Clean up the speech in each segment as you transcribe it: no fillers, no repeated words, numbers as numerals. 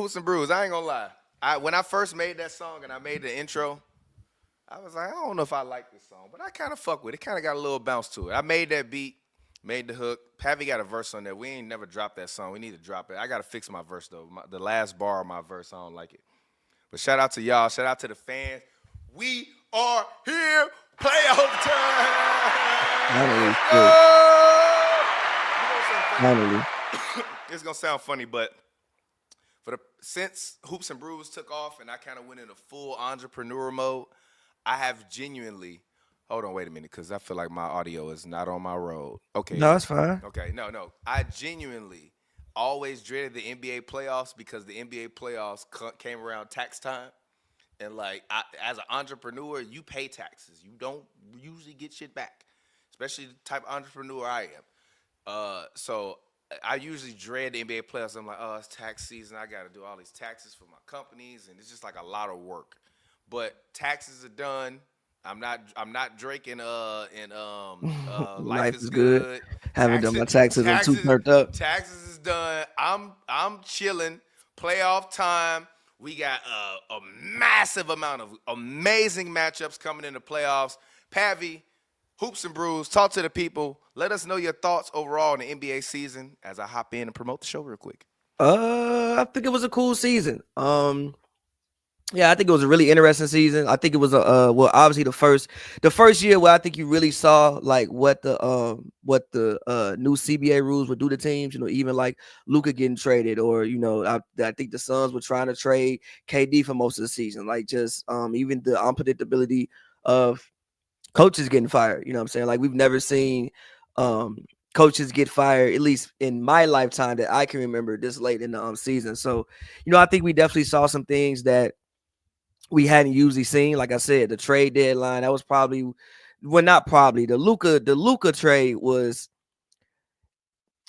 Hoops and Brews. I ain't gonna lie. When I first made that song and I made the intro, I was like, I don't know if I like this song, but I kind of fuck with it. Kind of got a little bounce to it. I made that beat, made the hook. Pavy got a verse on there. We ain't never dropped that song. We need to drop it. I gotta fix my verse though. The last bar of my verse, I don't like it. But shout out to y'all. Shout out to the fans. We are here. Playoff time. Finally. It's gonna sound funny, but since Hoops and Brews took off and I kind of went into full entrepreneur mode, I have genuinely. Hold on, wait a minute, because I feel like my audio is not on my road. Okay. No, it's fine. Okay, no. I genuinely always dreaded the NBA playoffs because the NBA playoffs came around tax time. And, as an entrepreneur, you pay taxes. You don't usually get shit back, especially the type of entrepreneur I am. So I usually dread the NBA playoffs. I'm like, oh, it's tax season. I got to do all these taxes for my companies, and it's just like a lot of work. But taxes are done. I'm not Drake in Life is Good. Haven't done my taxes. I'm too turned up. Taxes is done. I'm chilling. Playoff time. We got a massive amount of amazing matchups coming in the playoffs. Pavy, Hoops and Brews, talk to the people. Let us know your thoughts overall in the NBA season as I hop in and promote the show real quick. I think it was a cool season. Yeah, I think it was a really interesting season. I think it was obviously the first year where I think you really saw like what the new CBA rules would do to teams. Even like Luka getting traded, or I think the Suns were trying to trade KD for most of the season. Like just even the unpredictability of coaches getting fired. You know what I'm saying? Like we've never seen coaches get fired, at least in my lifetime that I can remember, this late in the season. So I think we definitely saw some things that we hadn't usually seen. Like I said, the trade deadline, that was probably, well, not probably, the Luka trade was,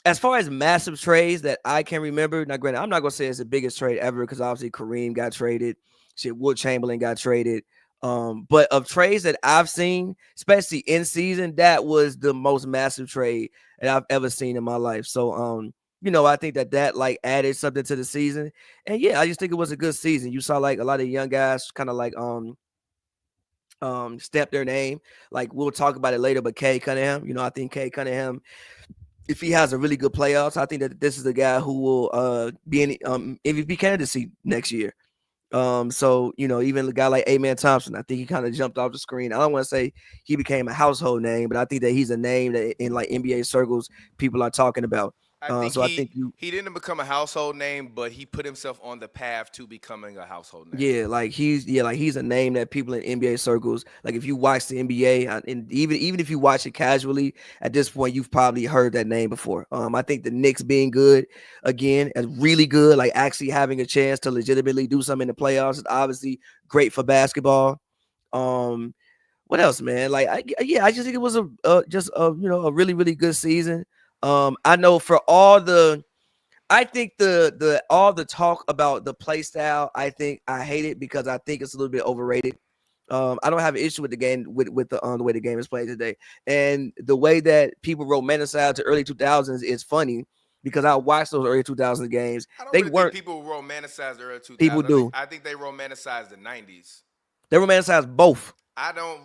as far as massive trades that I can remember. Now, granted, I'm not gonna say it's the biggest trade ever because obviously Kareem got traded, Will Chamberlain got traded. But of trades that I've seen, especially in season, that was the most massive trade that I've ever seen in my life. So I think that like added something to the season. And yeah, I just think it was a good season. You saw like a lot of young guys kind of like step their name. Like we'll talk about it later, but Cade Cunningham, I think Cade Cunningham, if he has a really good playoffs, I think that this is the guy who will be in MVP candidacy next year. So even a guy like A-Man Thompson, I think he kind of jumped off the screen. I don't want to say he became a household name, but I think that he's a name that in like NBA circles people are talking about. I think he didn't become a household name, but he put himself on the path to becoming a household name. Yeah, like he's a name that people in NBA circles, like if you watch the NBA, and even if you watch it casually, at this point you've probably heard that name before. I think the Knicks being good again, and really good, like actually having a chance to legitimately do something in the playoffs is obviously great for basketball. What else, man? Like I just think it was a really, really good season. I know for all the talk about the play style, I think I hate it because I think it's a little bit overrated. I don't have an issue with the game with the way the game is played today, and the way that people romanticize the early 2000s is funny because I watched those early 2000s games. They weren't. Think people romanticize the early 2000s. People do. I think they romanticize the 90s. They romanticize both. I don't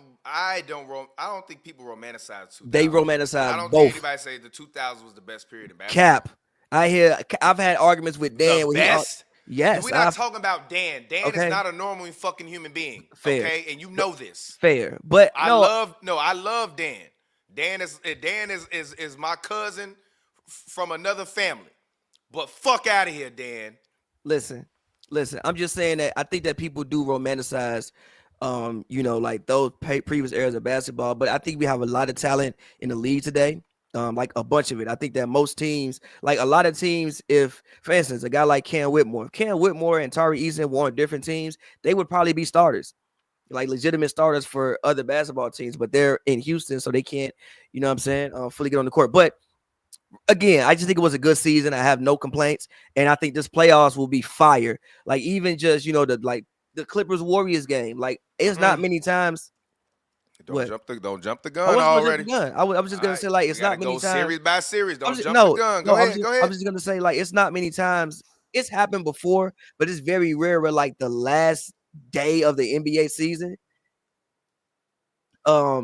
think people romanticize 2000s. They romanticize both. I don't think anybody say the 2000s was the best period in basketball. Cap. I've had arguments with Dan. The best? Yes. We're not talking about Dan. Dan is not a normal fucking human being. Fair. Okay, and you know this. Fair. But I love Dan. Dan is my cousin from another family. But fuck out of here, Dan. Listen. I'm just saying that I think that people do romanticize like those previous eras of basketball, but I think we have a lot of talent in the league today. Like a bunch of it. I think that most teams, like a lot of teams, if, for instance, a guy like Cam Whitmore and Tari Eason were on different teams, they would probably be starters, like legitimate starters for other basketball teams, but they're in Houston, so they can't, fully get on the court. But again, I just think it was a good season. I have no complaints, and I think this playoffs will be fire. Like even just, the Clippers Warriors game, like it's not many times. Don't jump the gun already. I was just gonna say, like, it's not many times. Series by series. Don't jump the gun. Go ahead. I was just gonna say, like, it's not many times it's happened before, but it's very rare where like the last day of the NBA season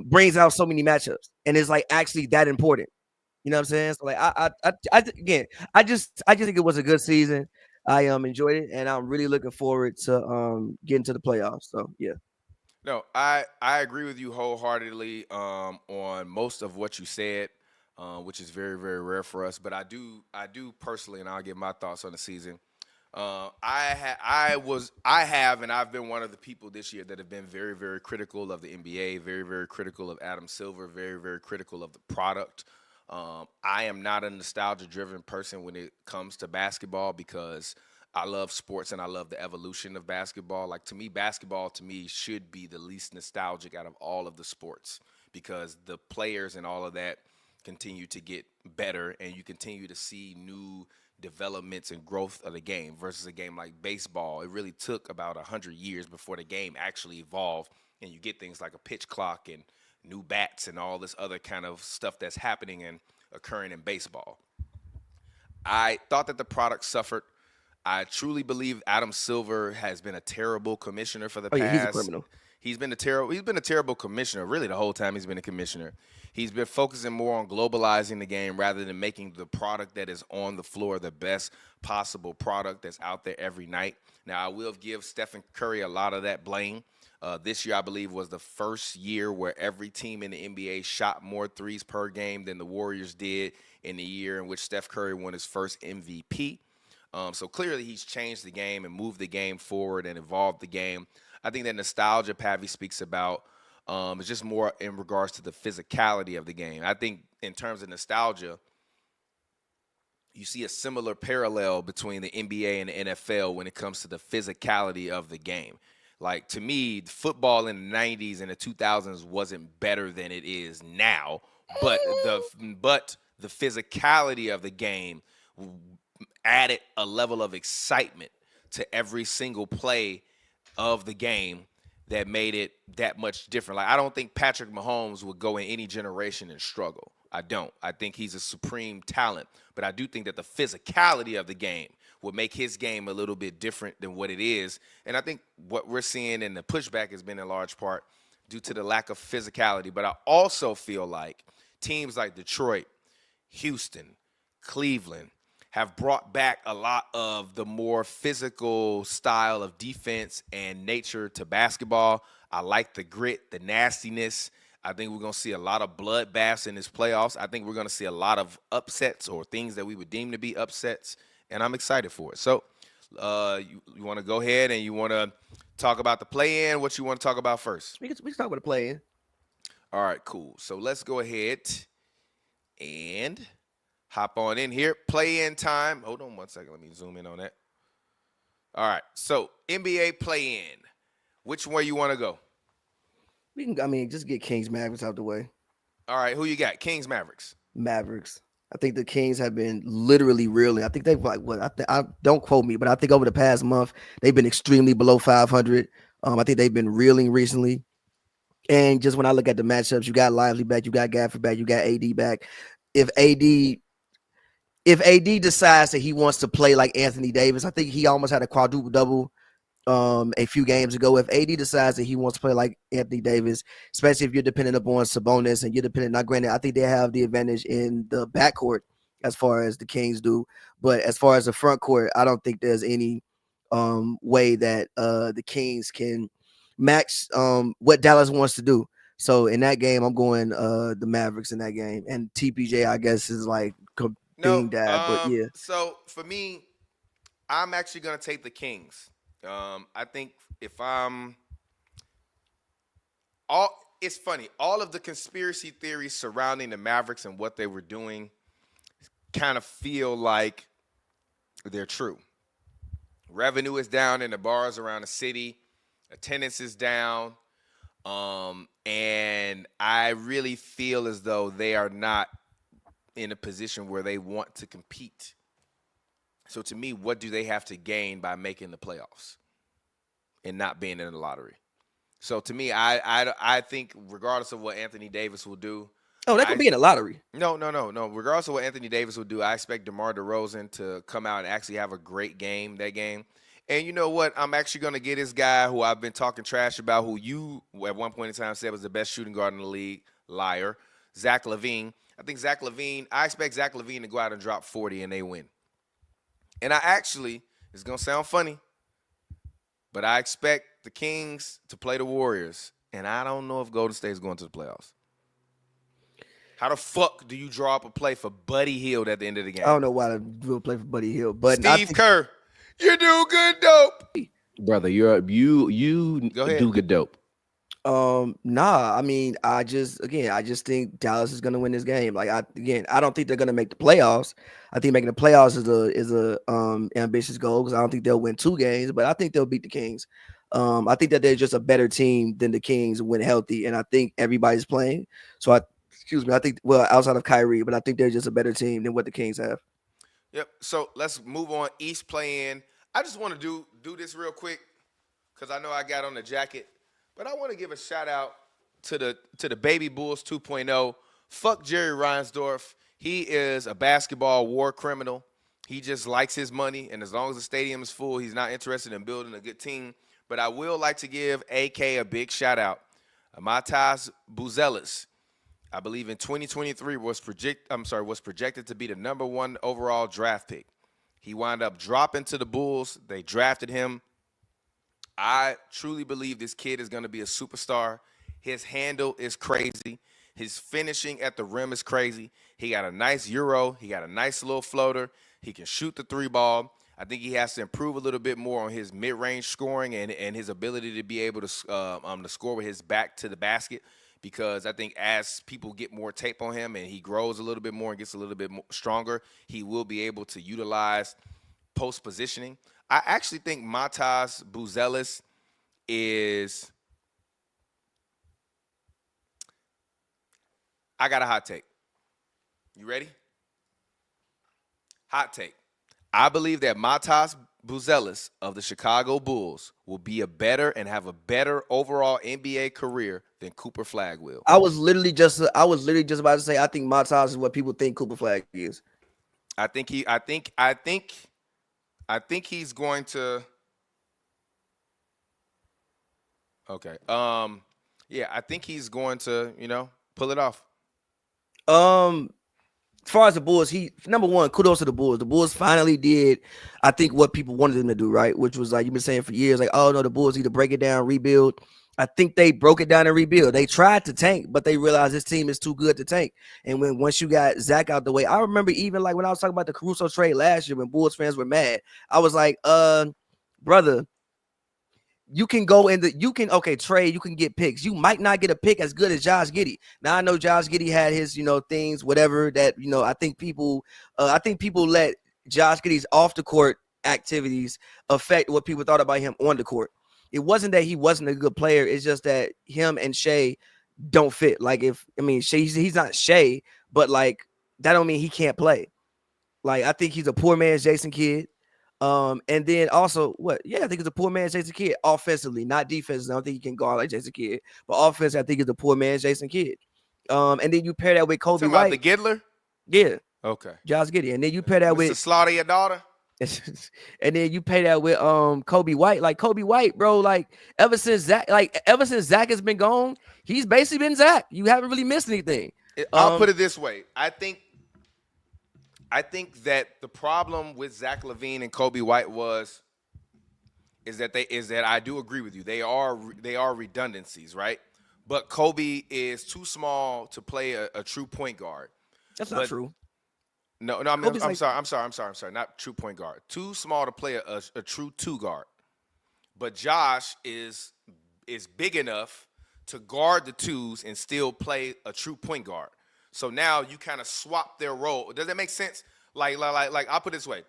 brings out so many matchups and it's like actually that important. You know what I'm saying? So like again, I just think it was a good season. I enjoyed it and I'm really looking forward to getting to the playoffs. So yeah. No, I agree with you wholeheartedly on most of what you said, which is very very rare for us. But I do personally, and I'll give my thoughts on the season. I have, and I've been one of the people this year that have been very very critical of the NBA, very very critical of Adam Silver, very very critical of the product. I am not a nostalgia driven person when it comes to basketball because I love sports and I love the evolution of basketball. Like to me, basketball to me should be the least nostalgic out of all of the sports because the players and all of that continue to get better and you continue to see new developments and growth of the game versus a game like baseball. It really took about 100 years before the game actually evolved and you get things like a pitch clock and new bats and all this other kind of stuff that's happening and occurring in baseball. I thought that the product suffered. I truly believe Adam Silver has been a terrible commissioner for the Oh yeah, he's a past. criminal. He's been a terrible commissioner really the whole time he's been a commissioner. He's been focusing more on globalizing the game rather than making the product that is on the floor the best possible product that's out there every night. Now I will give Stephen Curry a lot of that blame. This year, I believe, was the first year where every team in the NBA shot more threes per game than the Warriors did in the year in which Steph Curry won his first MVP. So clearly, he's changed the game and moved the game forward and evolved the game. I think that nostalgia Pavy speaks about is just more in regards to the physicality of the game. I think in terms of nostalgia, you see a similar parallel between the NBA and the NFL when it comes to the physicality of the game. Like to me, football in the 90s and the 2000s wasn't better than it is now, but the physicality of the game added a level of excitement to every single play of the game that made it that much different. Like I don't think Patrick Mahomes would go in any generation and struggle. I don't. I think he's a supreme talent, but I do think that the physicality of the game will make his game a little bit different than what it is. And I think what we're seeing in the pushback has been in large part due to the lack of physicality. But I also feel like teams like Detroit, Houston, Cleveland have brought back a lot of the more physical style of defense and nature to basketball. I like the grit, the nastiness. I think we're going to see a lot of bloodbaths in this playoffs. I think we're going to see a lot of upsets or things that we would deem to be upsets, and I'm excited for it. So you want to go ahead and you want to talk about the play-in? What you want to talk about first? We can talk about the play-in. All right, cool. So let's go ahead and hop on in here. Play-in time. Hold on one second. Let me zoom in on that. All right. So NBA play-in. Which way you want to go? We can, I mean, just get Kings Mavericks out the way. All right. Who you got? Kings, Mavericks. Mavericks. I think the Kings have been literally reeling. I think they've like what I don't quote me, but I think over the past month they've been extremely below 500. I think they've been reeling recently. And just when I look at the matchups, you got Lively back, you got Gafford back, you got AD back. If AD decides that he wants to play like Anthony Davis, I think he almost had a quadruple double a few games ago. If AD decides that he wants to play like Anthony Davis, especially if you're dependent upon Sabonis and you're dependent, not granted, I think they have the advantage in the backcourt as far as the Kings do. But as far as the front court, I don't think there's any way that the Kings can match what Dallas wants to do. So in that game, I'm going the Mavericks in that game. And TPJ, I guess, is like No. being that. But yeah. So for me, I'm actually going to take the Kings. I think if I'm all, it's funny. All of the conspiracy theories surrounding the Mavericks and what they were doing kind of feel like they're true. Revenue is down in the bars around the city. Attendance is down. And I really feel as though they are not in a position where they want to compete. So to me, what do they have to gain by making the playoffs and not being in the lottery? So to me, I think regardless of what Anthony Davis will do, Oh, that could be in the lottery. No. Regardless of what Anthony Davis will do, I expect DeMar DeRozan to come out and actually have a great game that game. And you know what? I'm actually going to get this guy who I've been talking trash about, who you at one point in time said was the best shooting guard in the league. Liar. Zach LaVine. I expect Zach LaVine to go out and drop 40 and they win. And it's going to sound funny, but I expect the Kings to play the Warriors. And I don't know if Golden State is going to the playoffs. How the fuck do you draw up a play for Buddy Hield at the end of the game? I don't know why the drill play for Buddy Hield, but Steve Kerr, you do good dope. Brother, you do good dope. Nah, I mean, I just think Dallas is gonna win this game. Like, I don't think they're gonna make the playoffs. I think making the playoffs is a ambitious goal because I don't think they'll win 2 games, but I think they'll beat the Kings. I think that they're just a better team than the Kings when healthy, and I think everybody's playing. So I think, well, outside of Kyrie, but I think they're just a better team than what the Kings have. Yep. So let's move on. East play-in. I just want to do this real quick because I know I got on the jacket, but I want to give a shout out to the Baby Bulls 2.0. Fuck Jerry Reinsdorf. He is a basketball war criminal. He just likes his money, and as long as the stadium is full, he's not interested in building a good team. But I will like to give AK a big shout out. Matas Buzelis, I believe in 2023 was projected to be the number 1 overall draft pick. He wound up dropping to the Bulls. They drafted him. I truly believe this kid is going to be a superstar. His handle is crazy. His finishing at the rim is crazy. He got a nice euro. He got a nice little floater. He can shoot the 3 ball. I think he has to improve a little bit more on his mid-range scoring and his ability to be able to score with his back to the basket, because I think as people get more tape on him and he grows a little bit more and gets a little bit more stronger, he will be able to utilize post positioning. I actually think Matas Buzelis is – I got a hot take. You ready? Hot take. I believe that Matas Buzelis of the Chicago Bulls will be a better and have a better overall NBA career than Cooper Flagg will. I was literally just about to say I think Matas is what people think Cooper Flagg is. I think he's going to. Okay. Yeah, I think he's going to, pull it off. As far as the Bulls, number one, kudos to the Bulls. The Bulls finally did, I think, what people wanted them to do, right? Which was like you've been saying for years, like, oh no, the Bulls need to break it down, rebuild. I think they broke it down and rebuild. They tried to tank, but they realized this team is too good to tank. And once you got Zach out the way, I remember even like when I was talking about the Caruso trade last year when Bulls fans were mad, I was like, brother, you can go trade, you can get picks. You might not get a pick as good as Josh Giddey. Now I know Josh Giddey had his, things, whatever that, I think people let Josh Giddey's off the court activities affect what people thought about him on the court. It wasn't that he wasn't a good player. It's just that him and Shea don't fit. Like Shea, he's not Shea, but like that don't mean he can't play. Like I think he's a poor man's Jason Kidd. And then also I think it's a poor man's Jason Kidd offensively, not defensively. I don't think he can guard like Jason Kidd, but offensively, I think it's a poor man's Jason Kidd. And then you pair that with Kobe White. The Giddler? Yeah. Okay. Josh Giddey. And then you pair that with slaughter your daughter. And then you pay that with Kobe White. Like Kobe White, bro, like ever since Zach has been gone, he's basically been Zach. You haven't really missed anything. I'll put it this way. I think that the problem with Zach LaVine and Kobe White is that I do agree with you. They are redundancies, right? But Kobe is too small to play a true point guard. That's not true. No, I'm sorry. Not true point guard. Too small to play a true 2 guard. But Josh is big enough to guard the 2s and still play a true point guard. So now you kind of swap their role. Does that make sense? Like I'll put it this way.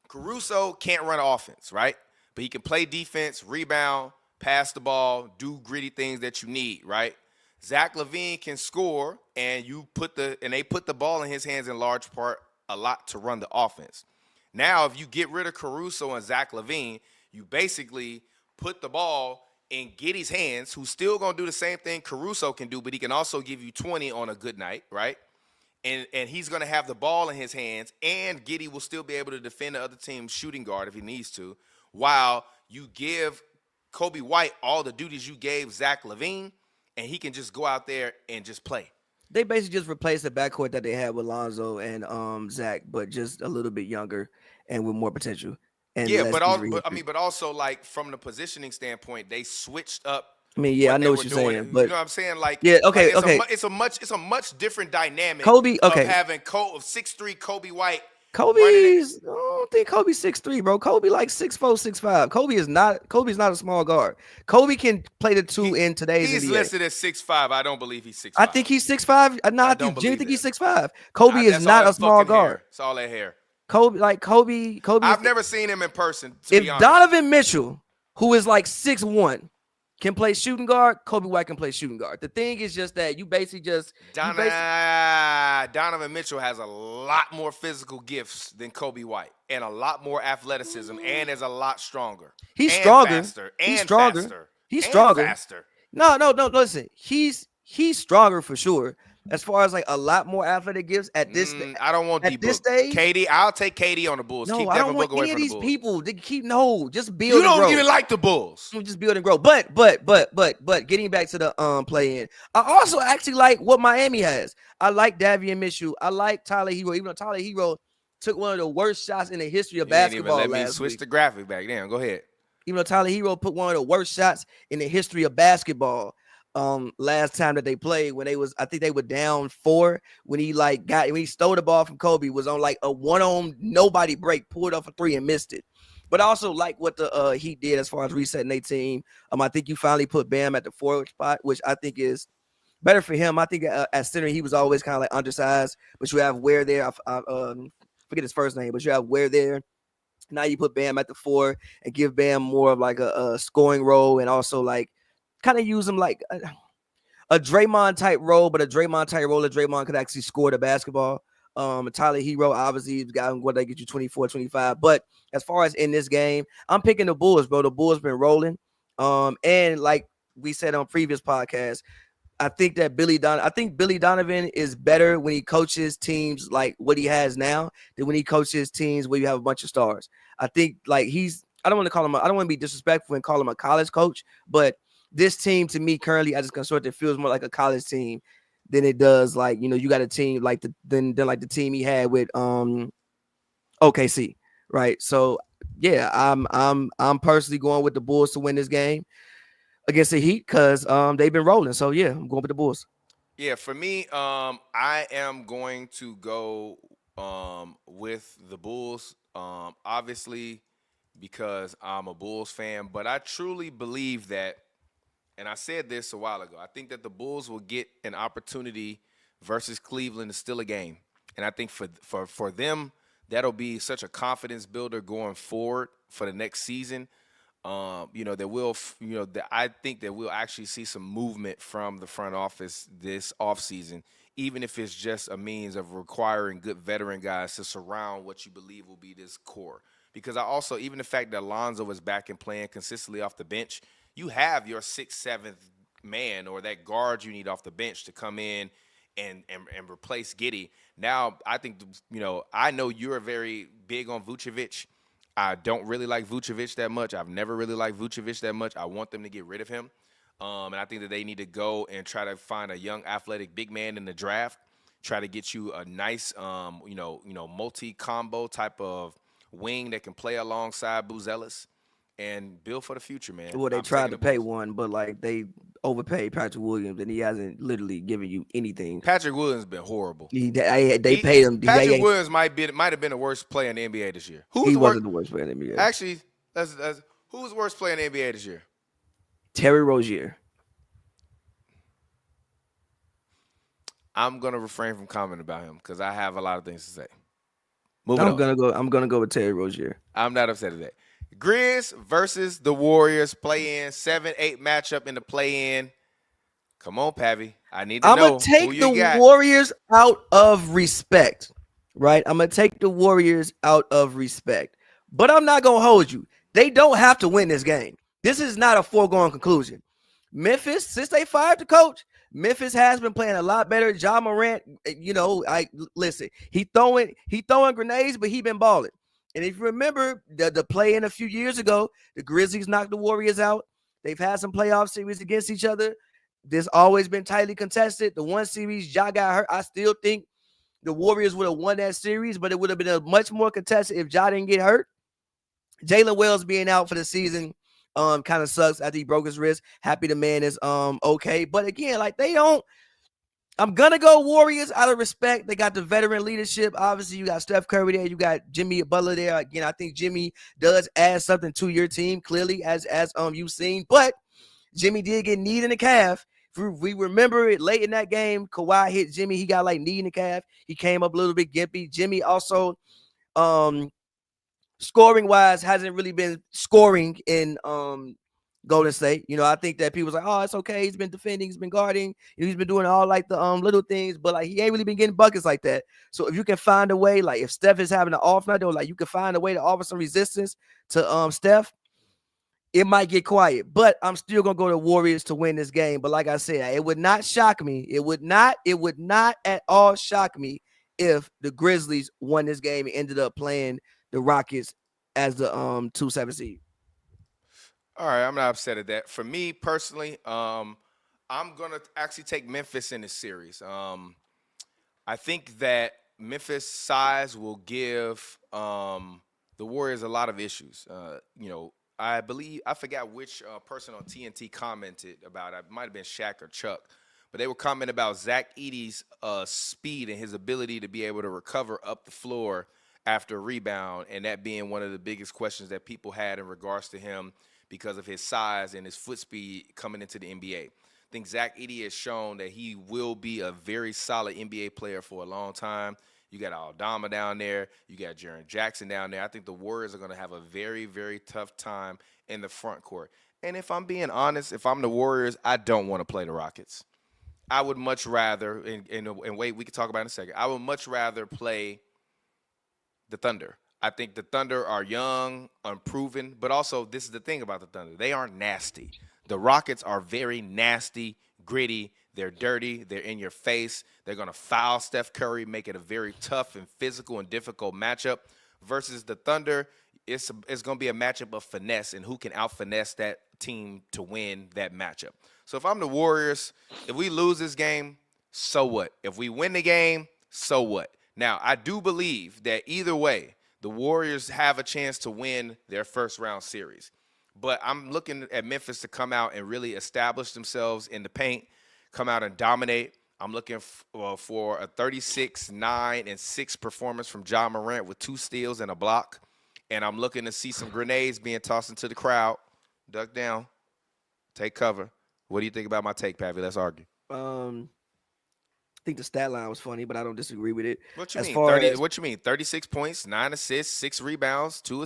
Caruso can't run offense, right? But he can play defense, rebound, pass the ball, do gritty things that you need, right? Zach LaVine can score, and they put the ball in his hands in large part a lot to run the offense. Now, if you get rid of Caruso and Zach LaVine, you basically put the ball in Giddey's hands, who's still going to do the same thing Caruso can do, but he can also give you 20 on a good night, right? And he's going to have the ball in his hands, and Giddey will still be able to defend the other team's shooting guard if he needs to, while you give Kobe White all the duties you gave Zach LaVine, and he can just go out there and just play. They basically just replaced the backcourt that they had with Lonzo and Zach, but just a little bit younger and with more potential. And yeah, but also like from the positioning standpoint, they switched up. I mean, yeah, I know what you're saying, but you know what I'm saying? Like, yeah, okay, like okay. It's a much different dynamic. Kobe, okay, of having 6'3" Kobe White. Kobe's, I don't think Kobe's 6'3", bro. Kobe like 6'4", 6'5". Kobe's not a small guard. Kobe can play the two in today's He's NBA. listed as 6'5". I don't believe he's 6'5". I think he's 6'5". No, I think he's 6'5". Kobe is That's not all a small guard. Hair. It's all that hair. Kobe. I've never seen him in person. If Donovan Mitchell, who is like 6'1", can play shooting guard, Kobe White can play shooting guard. The thing is just that you basically just Donovan Mitchell has a lot more physical gifts than Kobe White, and a lot more athleticism, and is a lot stronger. He's stronger. Faster, he's stronger. Faster, he's stronger. Faster. No. Listen, he's stronger for sure. As far as like a lot more athletic gifts at this, I don't want at this stage. KD, I'll take KD on the Bulls. No, keep I Devin don't want Booker any of away these from the Bulls. people. They keep just build. You and grow. don't even like the Bulls. Just build and grow. But getting back to the play in, I also actually like what Miami has. I like Pavy and Mitchell. I like Tyler Hero, even though Tyler Hero took one of the worst shots in the history of basketball. Let me switch the graphic back. Damn, go ahead. Even though Tyler Hero put one of the worst shots in the history of basketball. Last time that they played, I think they were down 4 when he stole the ball from Kobe, was on like a one-on nobody break, pulled up a 3 and missed it. But I also like what the Heat did as far as resetting their team. I think you finally put Bam at the forward spot, which I think is better for him. I think at center he was always kind of like undersized, but you have Ware there. I forget his first name, but you have Ware there. Now you put Bam at the 4 and give Bam more of like a scoring role, and also like kind of use him like a Draymond type role, but a Draymond type role that Draymond could actually score the basketball. Tyler Hero, obviously, he's got what they get you 24, 25. But as far as in this game, I'm picking the Bulls, bro. The Bulls been rolling. And like we said on previous podcasts, I think Billy Donovan is better when he coaches teams like what he has now than when he coaches teams where you have a bunch of stars. I think like I don't want to be disrespectful and call him a college coach, but this team, to me, currently, as a consultant, feels more like a college team than it does like, you got a team like the team he had with OKC, right? So yeah, I'm personally going with the Bulls to win this game against the Heat because they've been rolling. So yeah, I'm going with the Bulls. Yeah, for me, I am going to go with the Bulls, obviously because I'm a Bulls fan, but I truly believe that. And I said this a while ago. I think that the Bulls will get an opportunity versus Cleveland to steal a game. And I think for them, that'll be such a confidence builder going forward for the next season. I think that we'll actually see some movement from the front office this offseason, even if it's just a means of requiring good veteran guys to surround what you believe will be this core. Because even the fact that Lonzo is back and playing consistently off the bench, you have your 6th, 7th man or that guard you need off the bench to come in and replace Giddey. Now, I think, I know you're very big on Vucevic. I don't really like Vucevic that much. I've never really liked Vucevic that much. I want them to get rid of him. And I think that they need to go and try to find a young athletic big man in the draft, try to get you a nice, multi-combo type of wing that can play alongside Buzelis. And build for the future, man. Well, they tried to pay one, but like they overpaid Patrick Williams, and he hasn't literally given you anything. Patrick Williams been horrible. They paid him. Patrick Williams might have been the worst player in the NBA this year. He wasn't the worst player in the NBA. Actually, who's the worst player in the NBA this year? Terry Rozier. I'm gonna refrain from commenting about him because I have a lot of things to say. I'm gonna go with Terry Rozier. I'm not upset at that. Grizz versus the Warriors play-in 7-8 matchup in the play-in. Come on, Pavy. I need to know. I'm gonna take the Warriors out of respect, right? I'm gonna take the Warriors out of respect, but I'm not gonna hold you. They don't have to win this game. this is not a foregone conclusion. Memphis, since they fired the coach, Memphis has been playing a lot better. Ja Morant, listen, he throwing grenades, but he been balling. And if you remember the play in a few years ago, the Grizzlies knocked the Warriors out. They've had some playoff series against each other. This always been tightly contested. The one series Ja got hurt. I still think the Warriors would have won that series, but it would have been a much more contested if Ja didn't get hurt. Jalen Wells being out for the season kind of sucks after he broke his wrist. Happy the man is okay. But again, like I'm gonna go Warriors out of respect. They got the veteran leadership. Obviously, you got Steph Curry there. You got Jimmy Butler there. Again, I think Jimmy does add something to your team, clearly, as you've seen. But Jimmy did get kneed in the calf. If we remember it late in that game, Kawhi hit Jimmy. He got like knee in the calf. He came up a little bit gimpy. Jimmy also, scoring wise, hasn't really been scoring in Golden State. I think that people's like, oh, it's okay. He's been defending, he's been guarding, he's been doing all like the little things, but like he ain't really been getting buckets like that. So if you can find a way, like if Steph is having an off night, though, like you can find a way to offer some resistance to Steph, it might get quiet. But I'm still gonna go to Warriors to win this game. But like I said, it would not shock me. It would not at all shock me if the Grizzlies won this game and ended up playing the Rockets as the 2-7 seed. All right, I'm not upset at that. For me personally, I'm gonna actually take Memphis in this series. I think that Memphis size will give the Warriors a lot of issues. I forgot which person on TNT commented about it. It might have been Shaq or Chuck, but they were commenting about Zach Edey's speed and his ability to be able to recover up the floor after a rebound, and that being one of the biggest questions that people had in regards to him because of his size and his foot speed coming into the NBA. I think Zach Edey has shown that he will be a very solid NBA player for a long time. You got Aldama down there. You got Jaren Jackson down there. I think the Warriors are going to have a very, very tough time in the front court. And if I'm being honest, if I'm the Warriors, I don't want to play the Rockets. I would much rather, and wait, we can talk about it in a second. I would much rather play the Thunder. I think the Thunder are young, unproven, but also this is the thing about the Thunder. They aren't nasty. The Rockets are very nasty, gritty. They're dirty. They're in your face. They're going to foul Steph Curry, make it a very tough and physical and difficult matchup. Versus the Thunder, it's going to be a matchup of finesse and who can out-finesse that team to win that matchup. So if I'm the Warriors, if we lose this game, so what? If we win the game, so what? Now, I do believe that either way, the Warriors have a chance to win their first-round series. But I'm looking at Memphis to come out and really establish themselves in the paint, come out and dominate. I'm looking for a 36, 9, and 6 performance from Ja Morant with 2 steals and a block. And I'm looking to see some grenades being tossed into the crowd. Duck down. Take cover. What do you think about my take, Pavy? Let's argue. I think the stat line was funny, but I don't disagree with it. What you mean? What you mean? 36 points, 9 assists, 6 rebounds, 2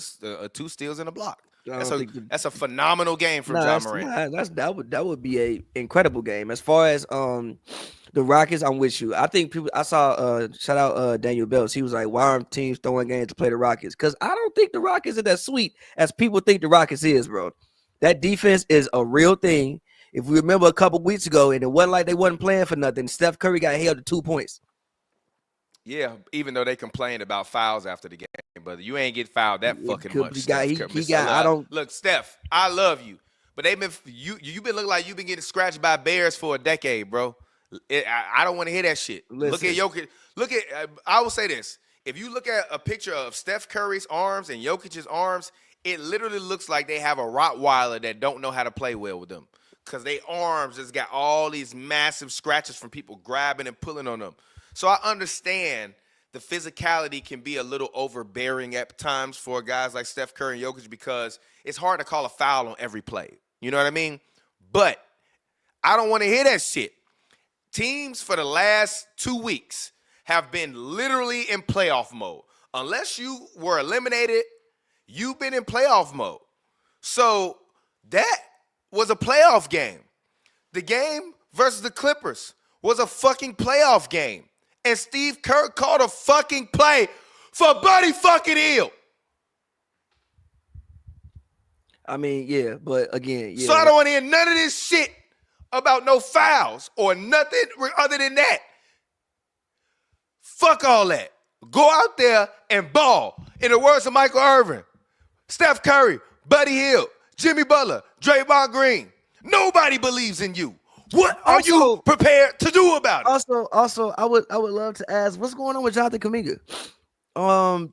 steals, and a block. That's a phenomenal game from Ja Morant. That would be a incredible game. As far as the Rockets, I'm with you. I think I saw shout out Daniel Belts. He was like, why aren't teams throwing games to play the Rockets? Because I don't think the Rockets are that sweet as people think the Rockets is, bro. That defense is a real thing. If we remember a couple weeks ago, and it wasn't like they wasn't playing for nothing, Steph Curry got held to 2 points. Yeah, even though they complained about fouls after the game, but you ain't get fouled that fucking much. Look, Steph, I love you, but you've been looking like you've been getting scratched by bears for a decade, bro. I don't want to hear that shit. Listen. Look at Jokic. I will say this: if you look at a picture of Steph Curry's arms and Jokic's arms, it literally looks like they have a Rottweiler that don't know how to play well with them. Because their arms just got all these massive scratches from people grabbing and pulling on them. So I understand the physicality can be a little overbearing at times for guys like Steph Curry and Jokic because it's hard to call a foul on every play. You know what I mean? But I don't want to hear that shit. Teams for the last 2 weeks have been literally in playoff mode. Unless you were eliminated, you've been in playoff mode. So that was a playoff game. The game versus the Clippers was a fucking playoff game. And Steve Kerr called a fucking play for Buddy fucking Hield. I mean, yeah, but again, yeah. So I don't want to hear none of this shit about no fouls or nothing other than that. Fuck all that. Go out there and ball. In the words of Michael Irvin, Steph Curry, Buddy Hield, Jimmy Butler, Draymond Green. Nobody believes in you. What are you prepared to do about it? Also, I would love to ask, what's going on with Jonathan Kuminga?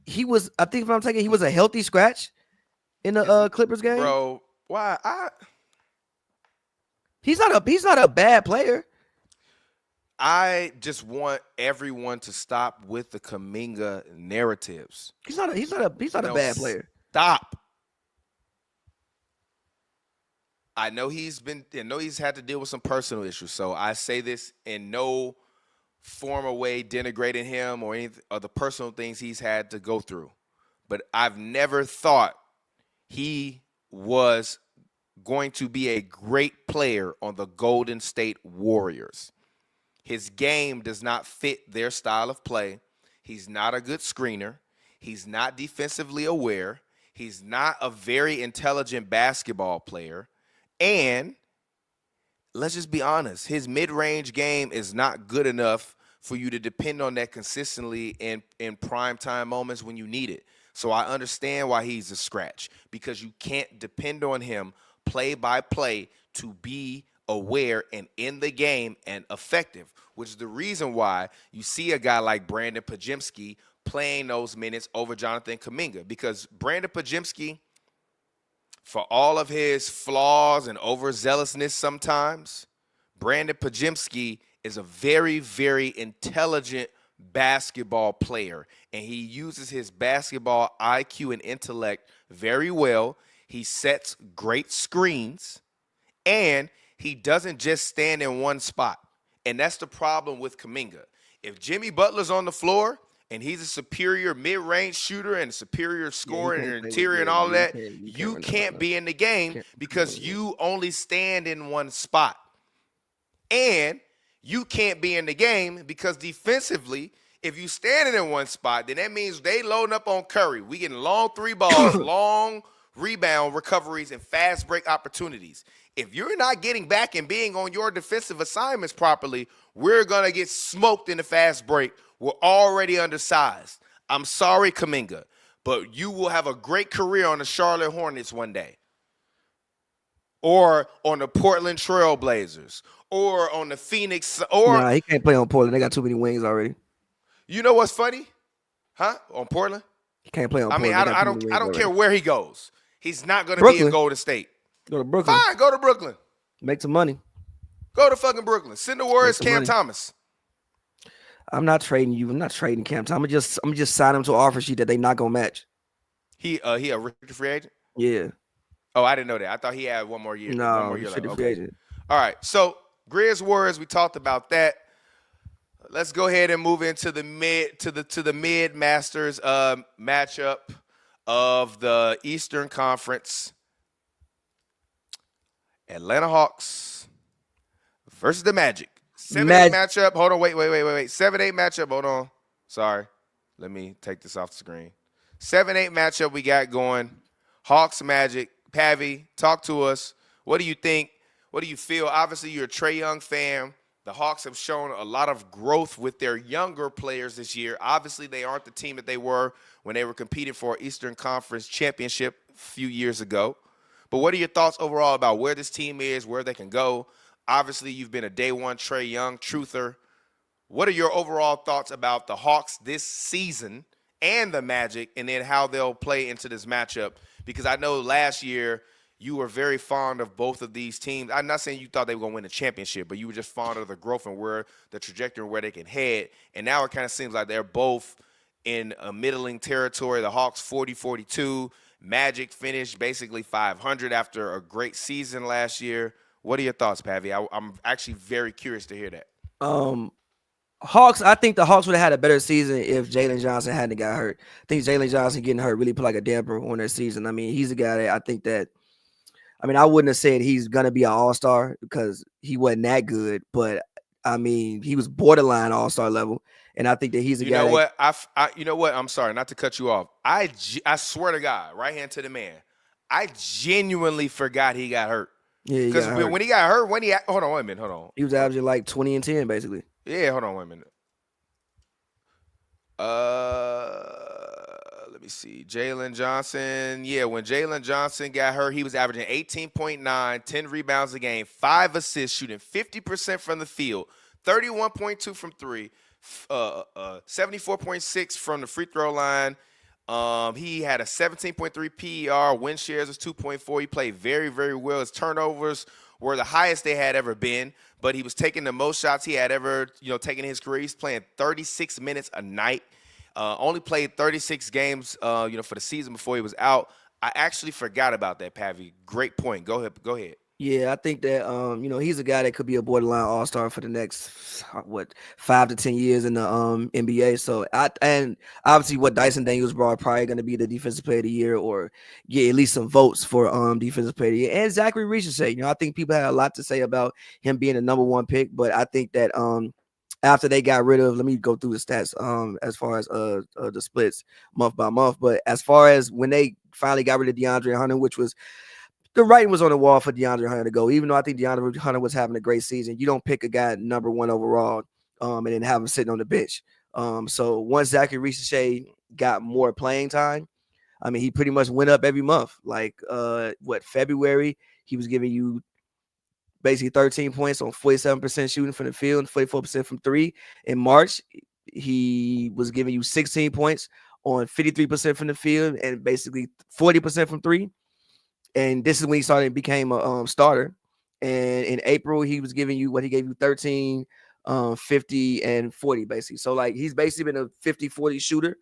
He was, I think if I'm taking, he was a healthy scratch in the Clippers game. Bro, why? He's not a bad player. I just want everyone to stop with the Kuminga narratives. He's not a bad player. Stop. I know he's had to deal with some personal issues. So I say this in no form or way denigrating him or any of the personal things he's had to go through. But I've never thought he was going to be a great player on the Golden State Warriors. His game does not fit their style of play. He's not a good screener. He's not defensively aware. He's not a very intelligent basketball player. And let's just be honest, his mid-range game is not good enough for you to depend on that consistently in primetime moments when you need it. So I understand why he's a scratch, because you can't depend on him play by play to be aware and in the game and effective, which is the reason why you see a guy like Brandon Pajemski playing those minutes over Jonathan Kuminga, because Brandon Pajemski, for all of his flaws and overzealousness sometimes, Brandon Pajemski is a very, very intelligent basketball player, and he uses his basketball IQ and intellect very well. He sets great screens, and he doesn't just stand in one spot. And that's the problem with Kuminga. If Jimmy Butler's on the floor and he's a superior mid-range shooter and a superior scorer and interior and all of that, you can't be in the game because you only stand in one spot. And you can't be in the game because defensively, if you standing in one spot, then that means they loading up on Curry. We getting long three balls, long rebound recoveries, and fast break opportunities. If you're not getting back and being on your defensive assignments properly, we're going to get smoked in the fast break. We're already undersized. I'm sorry, Kuminga, but you will have a great career on the Charlotte Hornets one day, or on the Portland Trail Blazers, or on the Phoenix. Or nah, he can't play on Portland. They got too many wings already. You know what's funny? Huh? On Portland? He can't play on Portland. I don't care where he goes. He's not going to be in Golden State. Go to Brooklyn. Fine, go to Brooklyn. Make some money. Go to fucking Brooklyn. Send the Warriors Cam Thomas. I'm not trading you. I'm not trading Cam Thomas. I'm just sign him to an offer sheet that they not gonna match. He a restricted free agent? Yeah. Oh, I didn't know that. I thought he had one more year. No, one more year restricted left. free agent. All right. So Grizz Warriors, we talked about that. Let's go ahead and move into the mid Masters matchup of the Eastern Conference. Atlanta Hawks versus the Magic. 7-8 matchup. Hold on. Wait. 7-8 matchup. Hold on. Sorry. Let me take this off the screen. 7-8 matchup we got going. Hawks Magic. Pavy, talk to us. What do you think? What do you feel? Obviously, you're a Trae Young fan. The Hawks have shown a lot of growth with their younger players this year. Obviously, they aren't the team that they were when they were competing for Eastern Conference championship a few years ago. But what are your thoughts overall about where this team is, where they can go? Obviously, you've been a day one Trae Young truther. What are your overall thoughts about the Hawks this season and the Magic, and then how they'll play into this matchup? Because I know last year you were very fond of both of these teams. I'm not saying you thought they were going to win the championship, but you were just fond of the growth and where the trajectory, where they can head. And now it kind of seems like they're both in a middling territory. The Hawks 40-42. Magic finished basically 500 after a great season last year. What are your thoughts, Pavy? I'm actually very curious to hear that. Hawks, I think the Hawks would have had a better season if Jalen Johnson hadn't got hurt. I think Jalen Johnson getting hurt really put like a damper on their season. I mean, he's a guy that I think that, I mean, I wouldn't have said he's going to be an all-star because he wasn't that good, but I mean, he was borderline all-star level. And I think that he's a guy. You know what? I'm sorry, not to cut you off. I swear to God, right hand to the man, I genuinely forgot he got hurt. Yeah, he Because got hurt. when he got hurt, hold on, wait a minute, hold on. He was averaging like 20 and 10, basically. Yeah, hold on, wait a minute. Let me see. Jalen Johnson. Yeah, when Jalen Johnson got hurt, he was averaging 18.9, 10 rebounds a game, 5 assists, shooting 50% from the field, 31.2 from three, 74.6 from the free throw line. He had a 17.3 PER. Win shares was 2.4. He played very, very well. His turnovers were the highest they had ever been, but he was taking the most shots he had ever, taken in his career. He's playing 36 minutes a night. Only played 36 games, for the season before he was out. I actually forgot about that, Pavy. Great point. Go ahead. Yeah, I think that he's a guy that could be a borderline all-star for the next 5 to 10 years in the NBA. So and obviously what Dyson Daniels brought probably going to be the defensive player of the year or get at least some votes for defensive player of the year. And Zachary Richardson, I think people had a lot to say about him being the number 1 pick, but I think that after they got rid of, let me go through the stats as far as the splits month by month, but as far as when they finally got rid of DeAndre Hunter, which was the writing was on the wall for DeAndre Hunter to go. Even though I think DeAndre Hunter was having a great season, you don't pick a guy number 1 overall and then have him sitting on the bench. So once Zachary Richardson got more playing time, I mean, he pretty much went up every month. Like February, he was giving you basically 13 points on 47% shooting from the field and 44% from three. In March, he was giving you 16 points on 53% from the field and basically 40% from three. And this is when he started and became a starter. And in April, he was giving you he gave you 13, 50, and 40, basically. So, like, he's basically been a 50-40 shooter.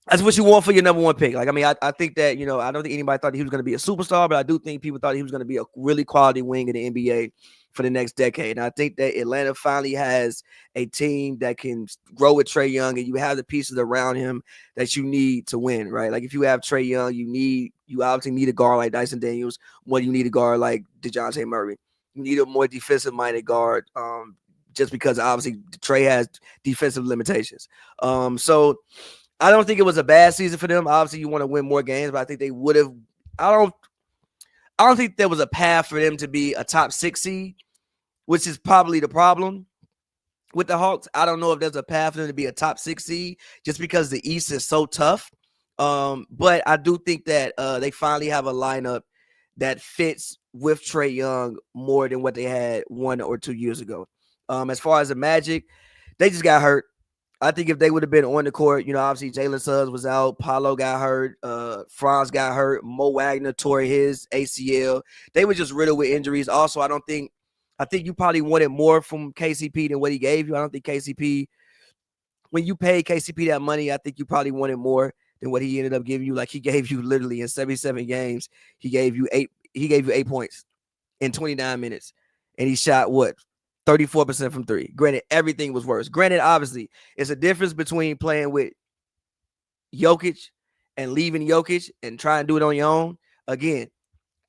That's what you want for your number 1 pick. Like, I mean, I think that, I don't think anybody thought he was going to be a superstar, but I do think people thought he was going to be a really quality wing in the NBA for the next decade. And I think that Atlanta finally has a team that can grow with Trae Young, and you have the pieces around him that you need to win, right? Like, if you have Trae Young, you obviously need a guard like Dyson Daniels. One, you need a guard like DeJounte Murray. You need a more defensive-minded guard, just because obviously Trae has defensive limitations. So I don't think it was a bad season for them. Obviously, you want to win more games, but I think they would have. I don't think there was a path for them to be a top 6 seed, which is probably the problem with the Hawks. I don't know if there's a path for them to be a top 6 seed just because the East is so tough. But I do think that they finally have a lineup that fits with Trae Young more than what they had 1 or 2 years ago. As far as the Magic, they just got hurt. I think if they would have been on the court, obviously Jalen Suggs was out, Paolo got hurt, Franz got hurt, Mo Wagner tore his ACL. They were just riddled with injuries. Also, I think you probably wanted more from KCP than what he gave you. I don't think KCP, when you paid KCP that money, I think you probably wanted more than what he ended up giving you. Like, he gave you literally in 77 games, he gave you 8 points in 29 minutes. And he shot 34% from three. Granted, everything was worse. Granted, obviously, it's a difference between playing with Jokic and leaving Jokic and trying to do it on your own. Again,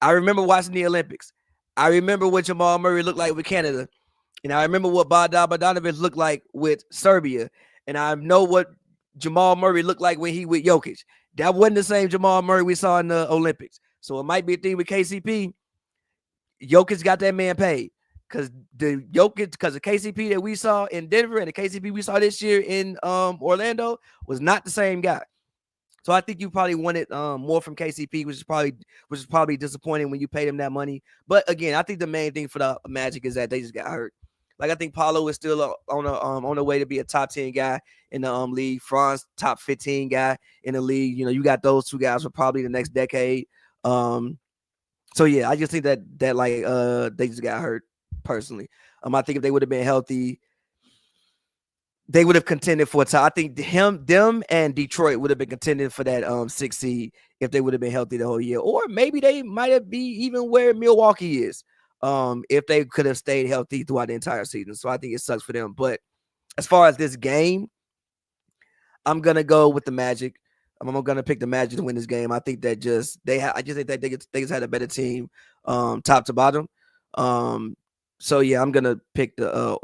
I remember watching the Olympics. I remember what Jamal Murray looked like with Canada. And I remember what Bogdanovic looked like with Serbia. And I know what Jamal Murray looked like when he with Jokic. That wasn't the same Jamal Murray we saw in the Olympics. So it might be a thing with KCP. Jokic got that man paid. Because the KCP that we saw in Denver and the KCP we saw this year in Orlando was not the same guy. So I think you probably wanted more from KCP, which is probably disappointing when you paid him that money. But again, I think the main thing for the Magic is that they just got hurt. Like, I think Paolo is still on the way to be a top 10 guy in the league. Franz, top 15 guy in the league. You got those two guys for probably the next decade. So yeah, I just think that they just got hurt. Personally, I think if they would have been healthy, they would have contended for a top. I think them and Detroit would have been contending for that 6th seed if they would have been healthy the whole year, or maybe they might have been even where Milwaukee is if they could have stayed healthy throughout the entire season. So I think it sucks for them. But as far as this game, I'm gonna go with the Magic. I'm gonna pick the Magic to win this game. I think that I just think that they just had a better team, top to bottom. So yeah, I'm gonna pick the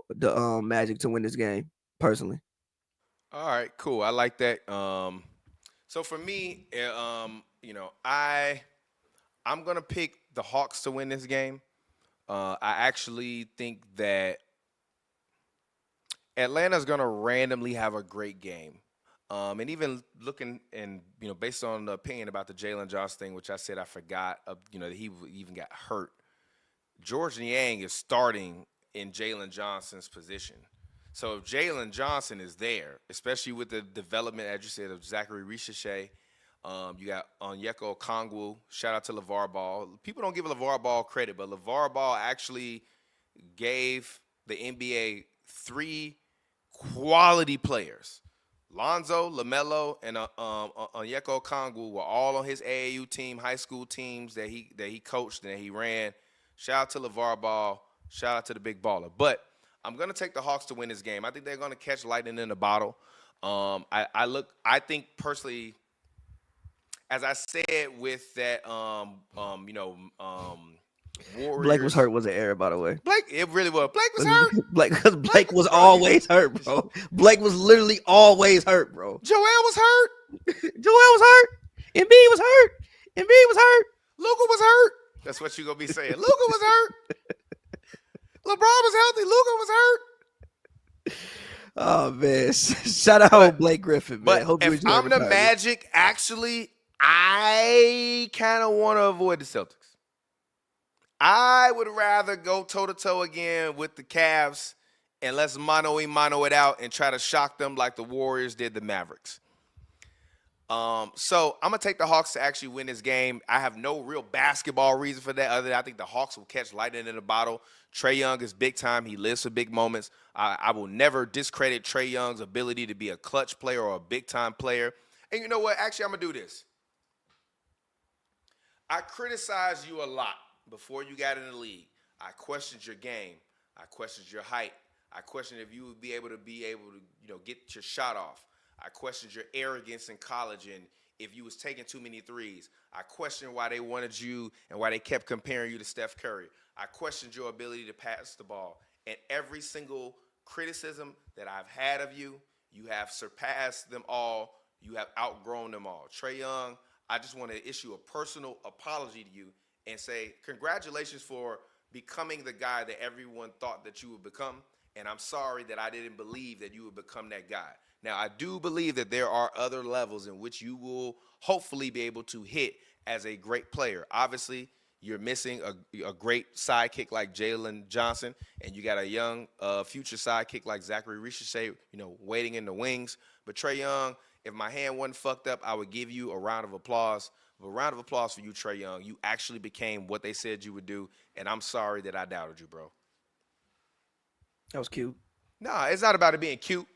Magic to win this game personally. All right, cool. I like that. So for me, I'm gonna pick the Hawks to win this game. I actually think that Atlanta's gonna randomly have a great game. And even looking and based on the opinion about the Jalen Johnson thing, which I said I forgot, that he even got hurt. George Niang is starting in Jalen Johnson's position. So if Jalen Johnson is there, especially with the development, as you said, of Zachary Richichet, you got Onyeka Okongwu. Shout out to LeVar Ball. People don't give LeVar Ball credit, but LeVar Ball actually gave the NBA 3 quality players. Lonzo, LaMelo, and Onyeka Okongwu were all on his AAU team, high school teams that he coached and that he ran. Shout out to LeVar Ball. Shout out to the big baller. But I'm going to take the Hawks to win this game. I think they're going to catch lightning in the bottle. I think personally, as I said with that, Warriors. Blake was hurt was an error, by the way. Blake, it really was. Blake was hurt. Blake was always hurt, bro. Blake was literally always hurt, bro. Joel was hurt. Joel was hurt. Embiid was hurt. Embiid was hurt. Luka was hurt. That's what you gonna be saying. Luka was hurt. LeBron was healthy. Luka was hurt. Oh man! Shout out Blake Griffin, man. But Hope if I'm the Magic, actually, I kind of want to avoid the Celtics. I would rather go toe-to-toe again with the Cavs and let's mano it out and try to shock them like the Warriors did the Mavericks. So I'm going to take the Hawks to actually win this game. I have no real basketball reason for that other than I think the Hawks will catch lightning in a bottle. Trae Young is big time. He lives for big moments. I will never discredit Trae Young's ability to be a clutch player or a big-time player. And you know what? Actually, I'm going to do this. I criticize you a lot. Before you got in the league, I questioned your game. I questioned your height. I questioned if you would be able to get your shot off. I questioned your arrogance in college and if you was taking too many threes. I questioned why they wanted you and why they kept comparing you to Steph Curry. I questioned your ability to pass the ball. And every single criticism that I've had of you, you have surpassed them all. You have outgrown them all. Trae Young, I just want to issue a personal apology to you and say congratulations for becoming the guy that everyone thought that you would become. And I'm sorry that I didn't believe that you would become that guy. Now, I do believe that there are other levels in which you will hopefully be able to hit as a great player. Obviously, you're missing a great sidekick like Jalen Johnson, and you got a young future sidekick like Zachary Richichet, waiting in the wings. But Trae Young, if my hand wasn't fucked up, I would give you a round of applause. A round of applause for you, Trae Young. You actually became what they said you would do, and I'm sorry that I doubted you, bro. That was cute. Nah, it's not about it being cute.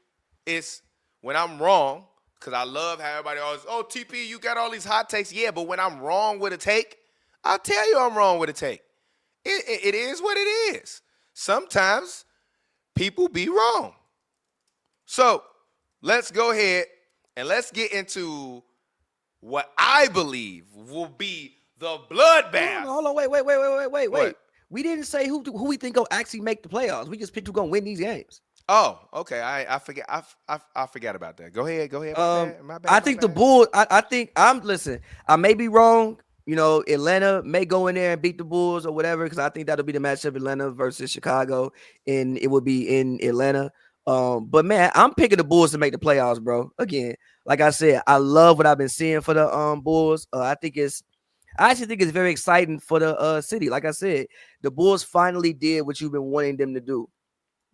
It's when I'm wrong, because I love how everybody always, TP, you got all these hot takes. Yeah, but when I'm wrong with a take, I'll tell you I'm wrong with a take. It is what it is. Sometimes people be wrong. So let's go ahead and let's get into what I believe will be the bloodbath. Hold on, wait. What? We didn't say who we think will actually make the playoffs. We just picked who's gonna win these games. Oh, okay. I forget. I forgot about that. Go ahead. My bad. I think the Bulls. I think listen. I may be wrong. Atlanta may go in there and beat the Bulls or whatever because I think that'll be the matchup: Atlanta versus Chicago, and it will be in Atlanta. But man, I'm picking the Bulls to make the playoffs, bro. Again, like I said, I love what I've been seeing for the Bulls. I actually think it's very exciting for the city. Like I said, the Bulls finally did what you've been wanting them to do.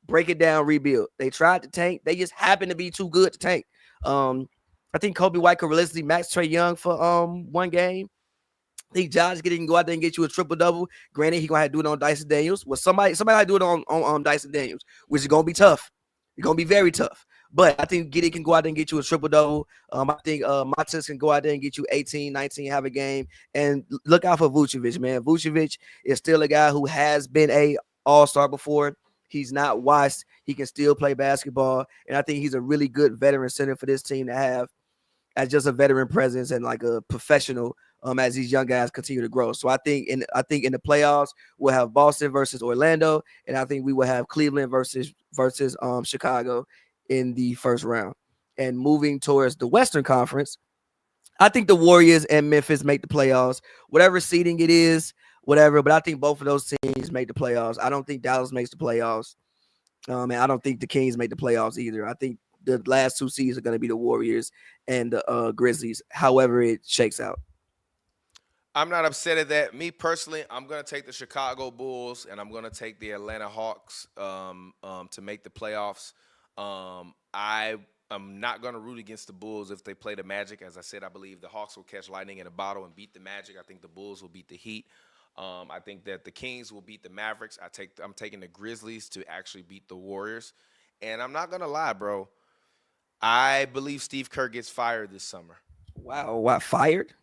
Break it down, rebuild. They tried to tank. They just happened to be too good to tank. I think Kobe White could realistically max Trae Young for one game. I think Josh can go out there and get you a triple-double. Granted, he gonna have to do it on Dyson Daniels. Well, somebody had to do it on Dyson Daniels, which is gonna be tough. It's gonna be very tough. But I think Giddey can go out there and get you a triple-double. I think Matas can go out there and get you 18, 19, have a game. And look out for Vucevic, man. Vucevic is still a guy who has been a all-star before. He's not washed. He can still play basketball. And I think he's a really good veteran center for this team to have as just a veteran presence and like a professional as these young guys continue to grow. So I think in the playoffs, we'll have Boston versus Orlando. And I think we will have Cleveland versus Chicago in the first round. And moving towards the Western Conference, I think the Warriors and Memphis make the playoffs. Whatever seeding it is, whatever. But I think both of those teams make the playoffs. I don't think Dallas makes the playoffs. And I don't think the Kings make the playoffs either. I think the last two seeds are going to be the Warriors and the Grizzlies, however it shakes out. I'm not upset at that. Me personally, I'm going to take the Chicago Bulls and I'm going to take the Atlanta Hawks to make the playoffs. I am not going to root against the Bulls if they play the Magic. As I said, I believe the Hawks will catch lightning in a bottle and beat the Magic. I think the Bulls will beat the Heat. I think that the Kings will beat the Mavericks. I'm taking the Grizzlies to actually beat the Warriors. And I'm not going to lie, bro. I believe Steve Kerr gets fired this summer. Wow. What, fired?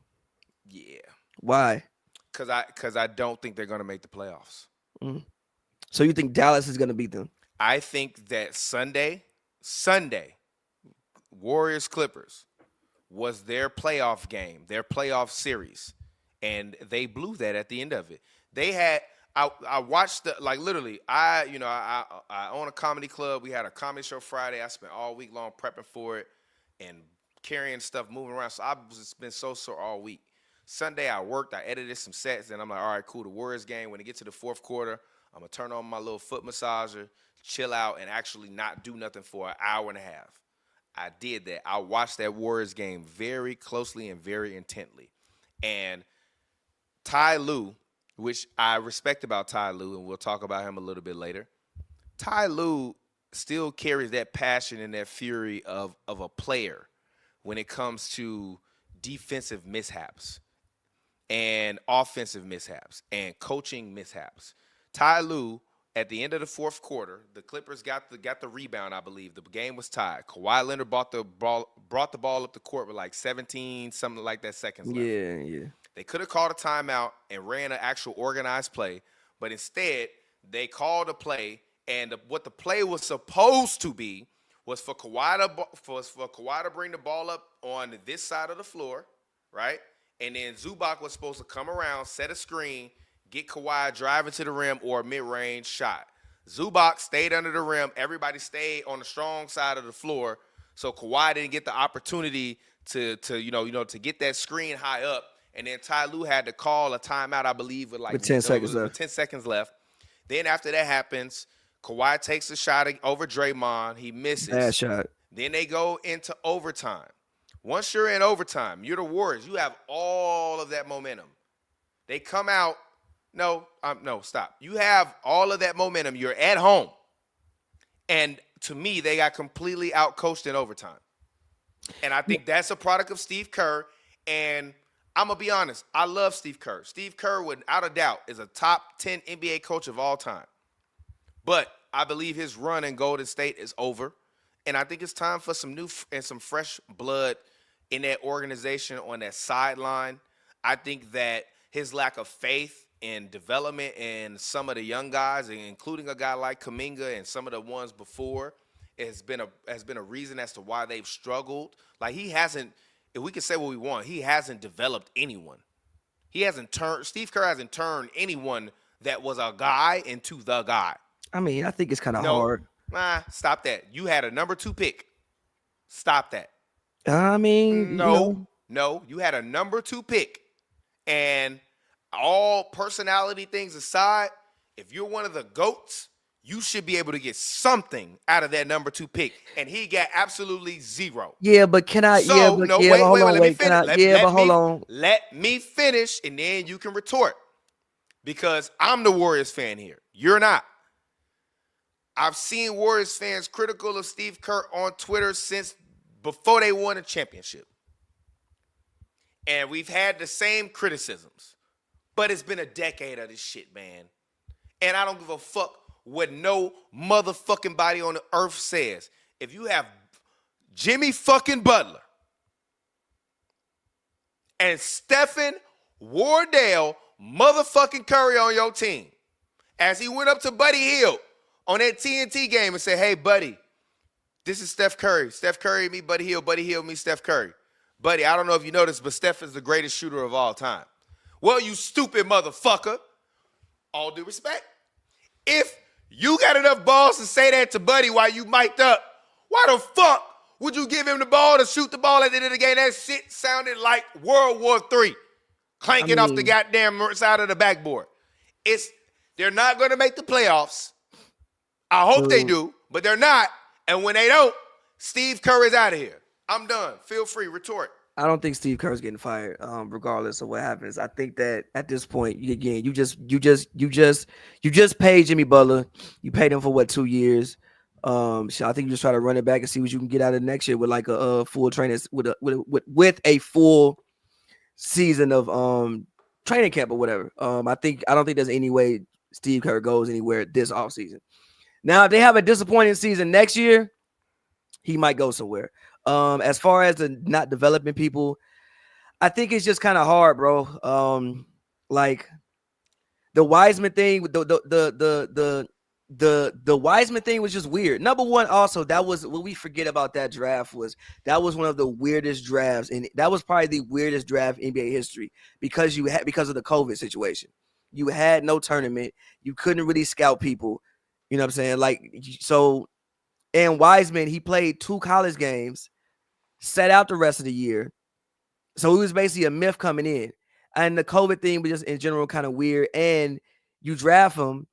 Yeah. Why? Because I don't think they're going to make the playoffs. Mm. So you think Dallas is going to beat them? I think that Sunday, Warriors-Clippers was their playoff game, their playoff series, and they blew that at the end of it. They had I watched literally. I own a comedy club. We had a comedy show Friday. I spent all week long prepping for it and carrying stuff, moving around. So I've just been so sore all week. Sunday, I worked, I edited some sets, and I'm like, all right, cool, the Warriors game. When it gets to the fourth quarter, I'm going to turn on my little foot massager, chill out, and actually not do nothing for an hour and a half. I did that. I watched that Warriors game very closely and very intently. And Ty Lue, which I respect about Ty Lue, and we'll talk about him a little bit later, Ty Lue still carries that passion and that fury of a player when it comes to defensive mishaps and offensive mishaps and coaching mishaps. Ty Lue, at the end of the fourth quarter, the Clippers got the rebound, I believe. The game was tied. Kawhi Leonard brought the ball up the court with like 17, something like that, seconds left. Yeah. They could have called a timeout and ran an actual organized play, but instead they called a play, and what the play was supposed to be was for Kawhi to bring the ball up on this side of the floor, right? And then Zubac was supposed to come around, set a screen, get Kawhi driving to the rim or a mid-range shot. Zubac stayed under the rim. Everybody stayed on the strong side of the floor, so Kawhi didn't get the opportunity to get that screen high up. And then Ty Lue had to call a timeout, I believe, with 10 seconds left. 10 seconds left. Then after that happens, Kawhi takes a shot over Draymond. He misses. Bad shot. Then they go into overtime. Once you're in overtime, you're the Warriors. You have all of that momentum. They come out. No, stop. You have all of that momentum. You're at home. And to me, they got completely outcoached in overtime. And I think that's a product of Steve Kerr. And I'm going to be honest. I love Steve Kerr. Steve Kerr, without a doubt, is a top 10 NBA coach of all time. But I believe his run in Golden State is over. And I think it's time for some new and some fresh blood in that organization on that sideline. I think that his lack of faith in development and some of the young guys, including a guy like Kuminga and some of the ones before, has been a reason as to why they've struggled. Like, he hasn't, if we can say what we want, he hasn't developed anyone. Steve Kerr hasn't turned anyone that was a guy into the guy. I mean, I think it's kind of hard. Stop that. You had a number 2 pick. Stop that. I mean, no, you had a number 2 pick. And all personality things aside, if you're one of the GOATs, you should be able to get something out of that number 2 pick. And he got absolutely zero. Yeah, but can I? So, yeah, but no, yeah, wait, but hold on, let me finish. hold on. Let me finish, and then you can retort. Because I'm the Warriors fan here. You're not. I've seen Warriors fans critical of Steve Kerr on Twitter since before they won a championship. And we've had the same criticisms. But it's been a decade of this shit, man. And I don't give a fuck what no motherfucking body on the earth says. If you have Jimmy fucking Butler and Stephen Wardell motherfucking Curry on your team, as he went up to Buddy Hield on that TNT game and said, hey, buddy, this is Steph Curry. Steph Curry, me, Buddy Hield. Buddy Hield, me, Steph Curry. Buddy, I don't know if you know this, but Steph is the greatest shooter of all time. Well, you stupid motherfucker. All due respect. If you got enough balls to say that to Buddy while you mic'd up, why the fuck Would you give him the ball to shoot the ball at the end of the game? That shit sounded like World War III, clanking off the goddamn side of the backboard. They're not going to make the playoffs. I hope they do, but they're not. And when they don't, Steve Kerr is out of here. I'm done. Feel free, retort. I don't think Steve Kerr's getting fired, regardless of what happens. I think that at this point, again, you just paid Jimmy Butler. You paid him for what, 2 years? So I think you just try to run it back and see what you can get out of next year with like a full training with a full season of training camp or whatever. I don't think there's any way Steve Kerr goes anywhere this offseason. Now, if they have a disappointing season next year, he might go somewhere. As far as the not developing people, I think it's just kind of hard, bro. Like the Wiseman thing, the Wiseman thing was just weird. Number one, also, that was what we forget about that draft was that was one of the weirdest drafts, and that was probably the weirdest draft in NBA history because of the COVID situation. You had no tournament, you couldn't really scout people. You know what I'm saying? Like so. And Wiseman, he played 2 college games, sat out the rest of the year. So he was basically a myth coming in. And the COVID thing was just in general kind of weird. And you draft him.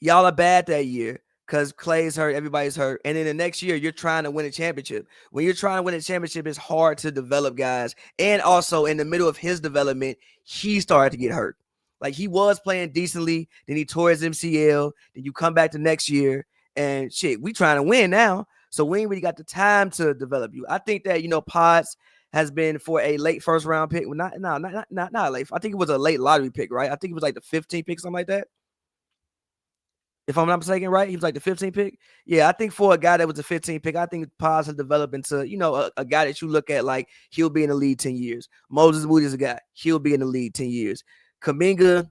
Y'all are bad that year because Clay's hurt, everybody's hurt. And then the next year, you're trying to win a championship. When you're trying to win a championship, it's hard to develop guys. And also, in the middle of his development, he started to get hurt. Like, he was playing decently. Then he tore his MCL. Then you come back the next year. And shit, we trying to win now. So we ain't really got the time to develop you. I think that, Potts has been for a late first round pick. Not late. I think it was a late lottery pick, right? I think it was like the 15th pick, something like that. If I'm not mistaken, right? He was like the 15th pick. Yeah, I think for a guy that was a 15th pick, I think Potts has developed into, a guy that you look at like he'll be in the league 10 years. Moses Moody is a guy. He'll be in the league 10 years. Kuminga,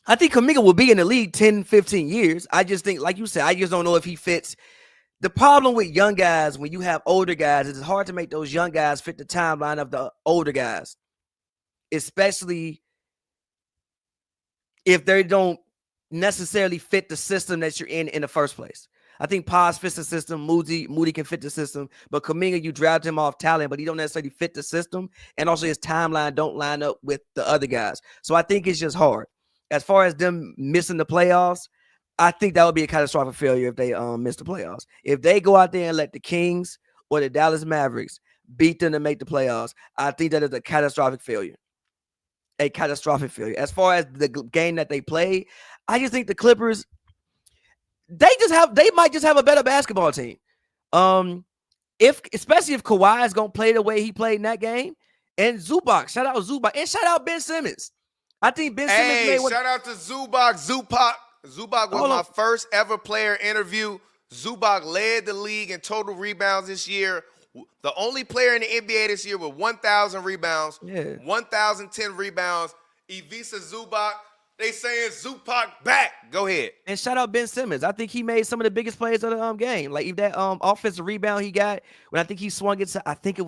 I think Kuminga will be in the league 10, 15 years. I just think, like you said, I just don't know if he fits. The problem with young guys, when you have older guys, is it's hard to make those young guys fit the timeline of the older guys, especially if they don't necessarily fit the system that you're in the first place. I think Paz fits the system. Moody can fit the system. But Kuminga, you draft him off talent, but he don't necessarily fit the system. And also his timeline don't line up with the other guys. So I think it's just hard. As far as them missing the playoffs, I think that would be a catastrophic failure if they miss the playoffs. If they go out there and let the Kings or the Dallas Mavericks beat them to make the playoffs, I think that is a catastrophic failure. A catastrophic failure. As far as the game that they played, I just think the Clippers, they might just have a better basketball team. Especially if Kawhi is gonna play the way he played in that game, and Zubac, shout out Zubac, and shout out Ben Simmons. I think Ben Simmons shout out to Zubac. Zubac was my first ever player interview. Zubac led the league in total rebounds this year. The only player in the NBA this year with 1,000 rebounds, 1,010 rebounds. Ivica Zubac. They saying Zubac back. Go ahead. And shout out Ben Simmons. I think he made some of the biggest plays of the game. Like if that offensive rebound he got when I think he swung it to, I think it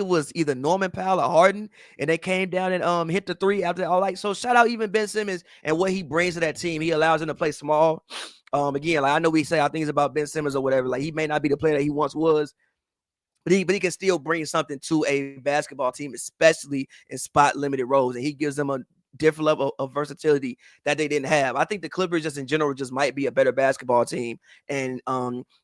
was either Norman Powell or Harden, and they came down and hit the three after all. Like, so shout out even Ben Simmons and what he brings to that team. He allows them to play small. Again, like I know we say our things about Ben Simmons or whatever. Like he may not be the player that he once was, but he can still bring something to a basketball team, especially in spot limited roles, and he gives them a different level of versatility that they didn't have. I think the Clippers just in general just might be a better basketball team, and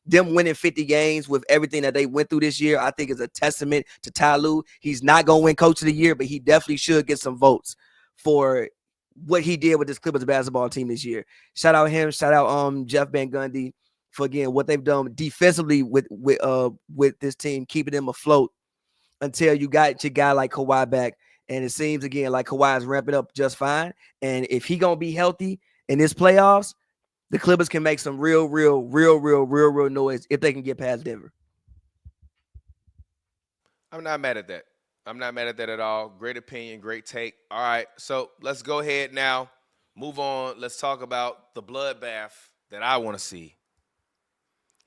them winning 50 games with everything that they went through this year, I think is a testament to Ty Lue. He's not going to win Coach of the Year, but he definitely should get some votes for what he did with this Clippers basketball team this year. Shout out him. Shout out Jeff Van Gundy for again what they've done defensively with this team, keeping them afloat until you got your guy like Kawhi back. And it seems, again, like Kawhi is ramping up just fine. And if he going to be healthy in this playoffs, the Clippers can make some real noise if they can get past Denver. I'm not mad at that. I'm not mad at that at all. Great opinion, great take. All right, so let's go ahead now. Move on. Let's talk about the bloodbath that I want to see.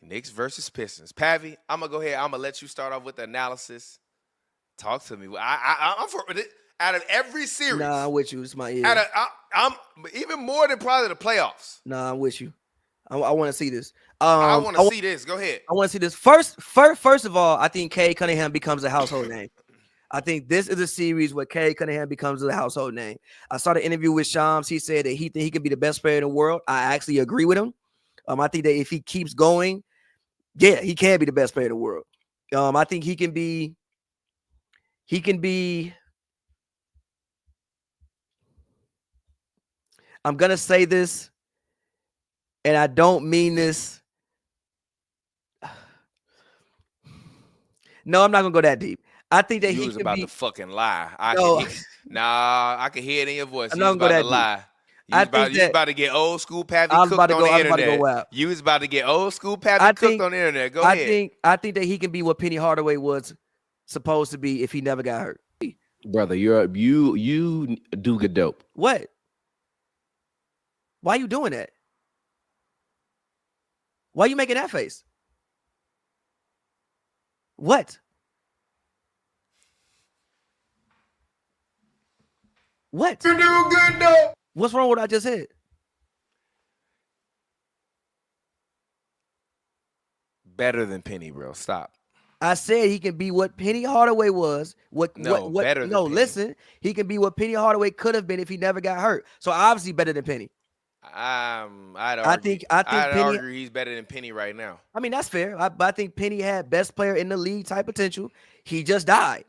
Knicks versus Pistons. Pavy, I'm going to go ahead. I'm going to let you start off with the analysis. Talk to me. I'm for it. Out of every series. Nah, I'm with you. It's my ear. I'm even more than probably the playoffs. Nah, I'm with you. I want to see this. I want to see this. Go ahead. I want to see this. First of all, I think Cade Cunningham becomes a household name. I think this is a series where Cade Cunningham becomes a household name. I saw the interview with Shams. He said that he think he could be the best player in the world. I actually agree with him. I think that if he keeps going, yeah, he can be the best player in the world. I think he can be. I'm gonna say this, and I don't mean this. No, I'm not gonna go that deep. I think that he was about to fucking lie. I can hear it in your voice. I'm You was about to lie. You was about to get old school Pavy cooked on the internet. You was about to get old school Pavy cooked on the internet. Go ahead. I think that he can be what Penny Hardaway was supposed to be if he never got hurt. Brother, you do good dope. What? Why are you doing that? Why are you making that face? What? What? You do good though. What's wrong with what I just said? Better than Penny, bro. Stop. I said he can be what Penny Hardaway was. Better than Penny. Listen, he can be what Penny Hardaway could have been if he never got hurt. So obviously better than Penny. I'd argue he's better than Penny right now. I mean, that's fair. I think Penny had best player in the league type potential. He just died.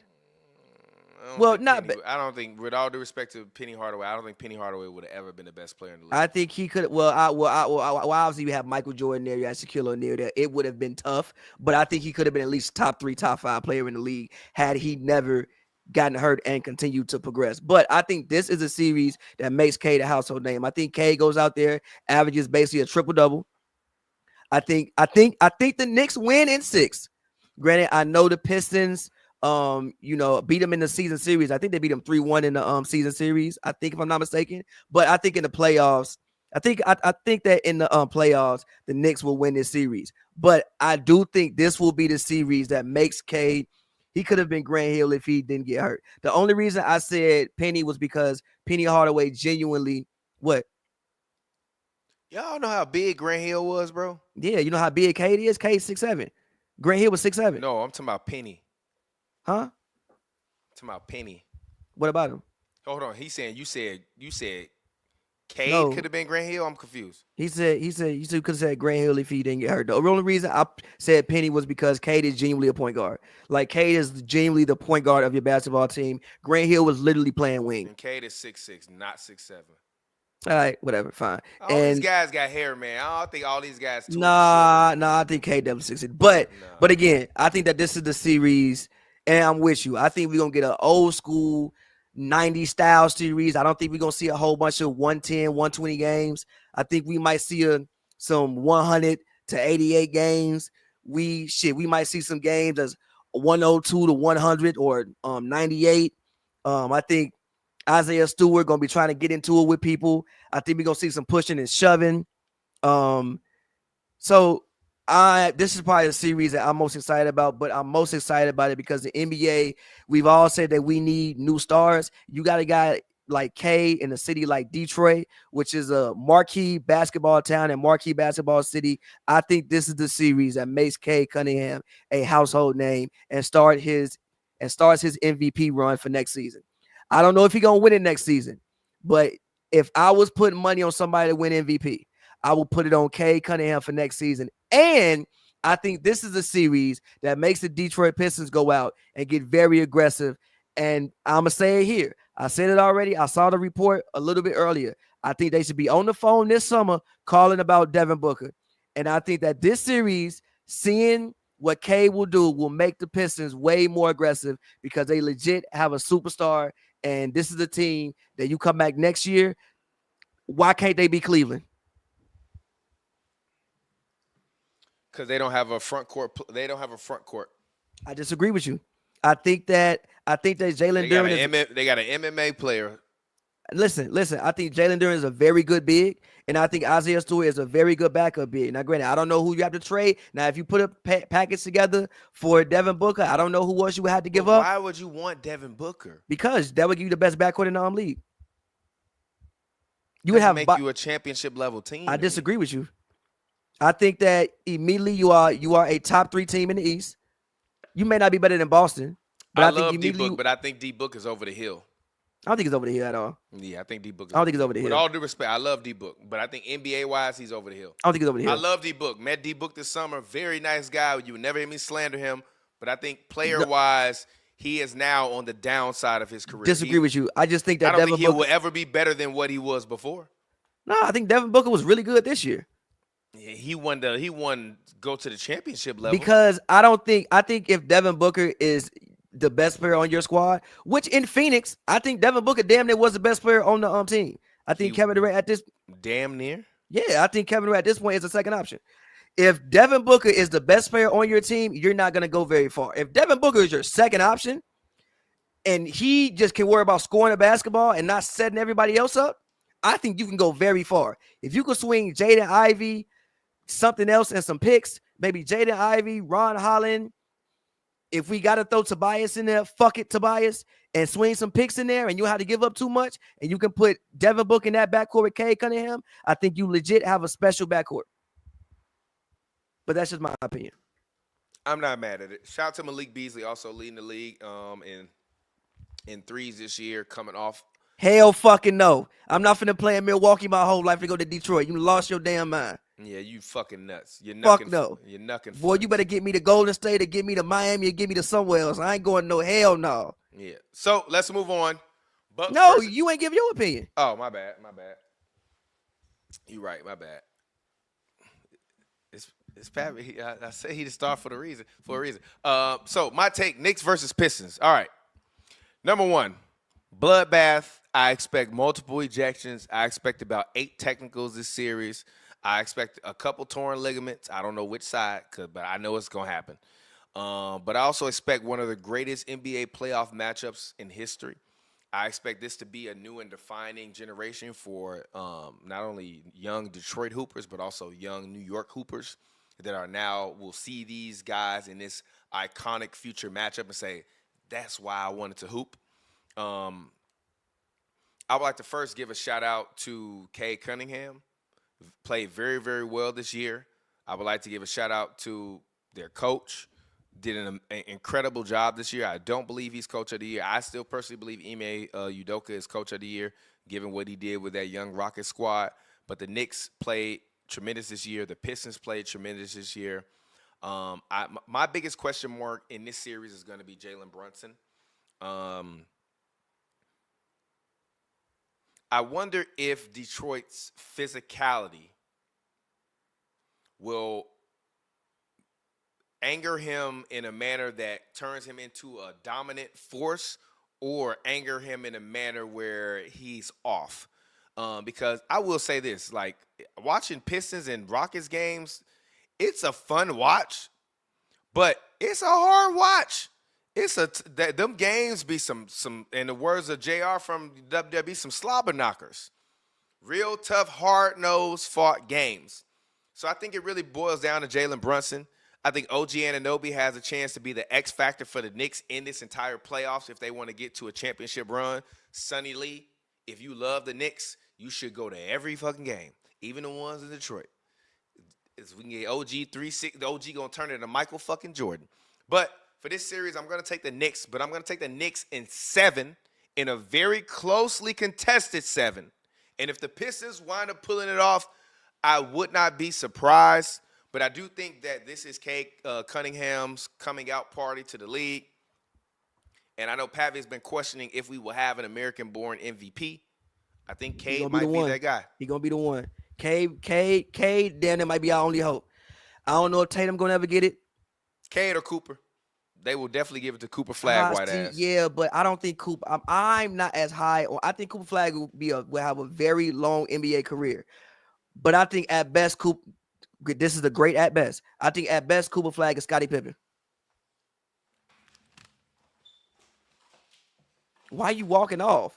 I don't think, with all due respect to Penny Hardaway, I don't think Penny Hardaway would have ever been the best player in the league. I think he could. Obviously you have Michael Jordan there, you have Shaquille O'Neal there. It would have been tough, but I think he could have been at least top 3, top 5 player in the league had he never gotten hurt and continued to progress. But I think this is a series that makes Cade a household name. I think Cade goes out there, averages basically a triple-double. I think the Knicks win in 6. Granted, I know the Pistons beat them in the season series. I think they beat them 3-1 in the season series, I think, if I'm not mistaken. But I think in the playoffs, I think that in the playoffs, the Knicks will win this series. But I do think this will be the series that makes Cade. He could have been Grant Hill if he didn't get hurt. The only reason I said Penny was because Penny Hardaway genuinely what? Y'all know how big Grant Hill was, bro? Yeah, you know how big Cade is? Cade 6'7". Grant Hill was 6'7". No, I'm talking about Penny. Huh? I'm talking about Penny. What about him? Hold on. He's saying you said Cade could have been Grant Hill. I'm confused. You could have said Grant Hill if he didn't get hurt. The only reason I said Penny was because Cade is genuinely a point guard. Like, Cade is genuinely the point guard of your basketball team. Grant Hill was literally playing wing. And Cade is 6'6", not 6'7". All right, whatever, fine. These guys got hair, man. I don't think all these guys. Nah, I think Cade definitely 6'6". But again, I think that this is the series, and I'm with you. I think we're gonna get an old school 90s style series. I don't think we're gonna see a whole bunch of 110, 120 games. I think we might see some 100 to 88 games. We might see some games as 102 to 100 or 98. I think Isaiah Stewart gonna be trying to get into it with people. I think we're gonna see some pushing and shoving. So this is probably a series that I'm most excited about, but I'm most excited about it because the NBA, we've all said that we need new stars. You got a guy like K in a city like Detroit, which is a marquee basketball town and marquee basketball city. I think this is the series that makes Cade Cunningham a household name and starts his MVP run for next season. I don't know if he's gonna win it next season, but if I was putting money on somebody to win MVP, I will put it on Cade Cunningham for next season. And I think this is a series that makes the Detroit Pistons go out and get very aggressive. And I'm going to say it here. I said it already. I saw the report a little bit earlier. I think they should be on the phone this summer calling about Devin Booker. And I think that this series, seeing what Cade will do, will make the Pistons way more aggressive because they legit have a superstar. And this is a team that you come back next year. Why can't they be Cleveland? Because they don't have a front court. They don't have a front court. I disagree with you. I think that Jalen Duren they got an MMA player. Listen. I think Jalen Duren is a very good big, and I think Isaiah Stewart is a very good backup big. Now, granted, I don't know who you have to trade. Now, if you put a package together for Devin Booker, I don't know who else you would have to give up. Why would you want Devin Booker? Because that would give you the best backcourt in the league. You would have make you a championship level team. I disagree with you. I think that immediately you are a top 3 team in the East. You may not be better than Boston, but I I think love D immediately Book, but I think D Book is over the hill. I don't think it's over the hill at all. Yeah, I think D Book is I don't over think the it's hill. over the With hill. all due respect, I love D Book, but I think NBA wise, he's over the hill. I don't think it's over the hill. I love D Book. Met D Book this summer. Very nice guy. You would never hear me slander him, but I think player wise, he is now on the downside of his career. Disagree with you. I just think that I don't Devin think he Booker will ever be better than what he was before. No, I think Devin Booker was really good this year. Yeah, he won go to the championship level. Because I think if Devin Booker is the best player on your squad, which in Phoenix, I think Devin Booker damn near was the best player on the team. I think Kevin Durant at this damn near. Yeah, I think Kevin Durant at this point is a second option. If Devin Booker is the best player on your team, you're not going to go very far. If Devin Booker is your second option and he just can worry about scoring a basketball and not setting everybody else up, I think you can go very far. If you could swing Jaden Ivey, something else, and some picks, maybe Jaden Ivey, Ron Holland. If we got to throw Tobias in there, fuck it, Tobias, and swing some picks in there, and you have to give up too much, and you can put Devin Booker in that backcourt with Cade Cunningham, I think you legit have a special backcourt. But that's just my opinion. I'm not mad at it. Shout out to Malik Beasley, also leading the league in threes this year, coming off. Hell fucking no. I'm not finna play in Milwaukee my whole life to go to Detroit. You lost your damn mind. Yeah, you fucking nuts. You're Fuck no. You're knucking. Boy, you better get me to Golden State or get me to Miami or get me to somewhere else. I ain't going no hell no. Yeah. So let's move on. Bucks no, you ain't give your opinion. Oh, my bad. You right, my bad. It's Pavy. I say he to start for a reason. So my take: Knicks versus Pistons. All right. Number one, bloodbath. I expect multiple ejections. I expect about 8 technicals this series. I expect a couple torn ligaments. I don't know which side, but I know it's going to happen. But I also expect one of the greatest NBA playoff matchups in history. I expect this to be a new and defining generation for not only young Detroit Hoopers, but also young New York Hoopers that are now will see these guys in this iconic future matchup and say, that's why I wanted to hoop. I would like to first give a shout out to Cade Cunningham. Played very, very well this year. I would like to give a shout out to their coach. Did an incredible job this year. I don't believe he's coach of the year. I still personally believe Ime Udoka is coach of the year, given what he did with that young Rocket squad. But the Knicks played tremendous this year. The Pistons played tremendous this year. My biggest question mark in this series is going to be Jalen Brunson. I wonder if Detroit's physicality will anger him in a manner that turns him into a dominant force or anger him in a manner where he's off. Because I will say this, like watching Pistons and Rockets games, it's a fun watch, but it's a hard watch. Them games be some, in the words of JR from WWE, some slobber knockers. Real tough, hard-nosed fought games. So I think it really boils down to Jalen Brunson. I think OG Anunoby has a chance to be the X factor for the Knicks in this entire playoffs if they want to get to a championship run. Sonny Lee, if you love the Knicks, you should go to every fucking game, even the ones in Detroit. If we can get OG 3-6, the OG going to turn it into Michael fucking Jordan. But for this series, I'm going to take the Knicks, but I'm going to take the Knicks in 7 in a very closely contested 7. And if the Pistons wind up pulling it off, I would not be surprised. But I do think that this is Cade Cunningham's coming out party to the league. And I know Pavy has been questioning if we will have an American-born MVP. I think Cade might be that guy. He's going to be the one. Cade, damn, that might be our only hope. I don't know if Tatum going to ever get it. Cade or Cooper. They will definitely give it to Cooper Flag, white ass. Yeah, but I don't think Cooper. I'm not as high on. I think Cooper Flag will have a very long NBA career, but I think at best, this is the great at best. I think at best, Cooper Flag is Scottie Pippen. Why are you walking off?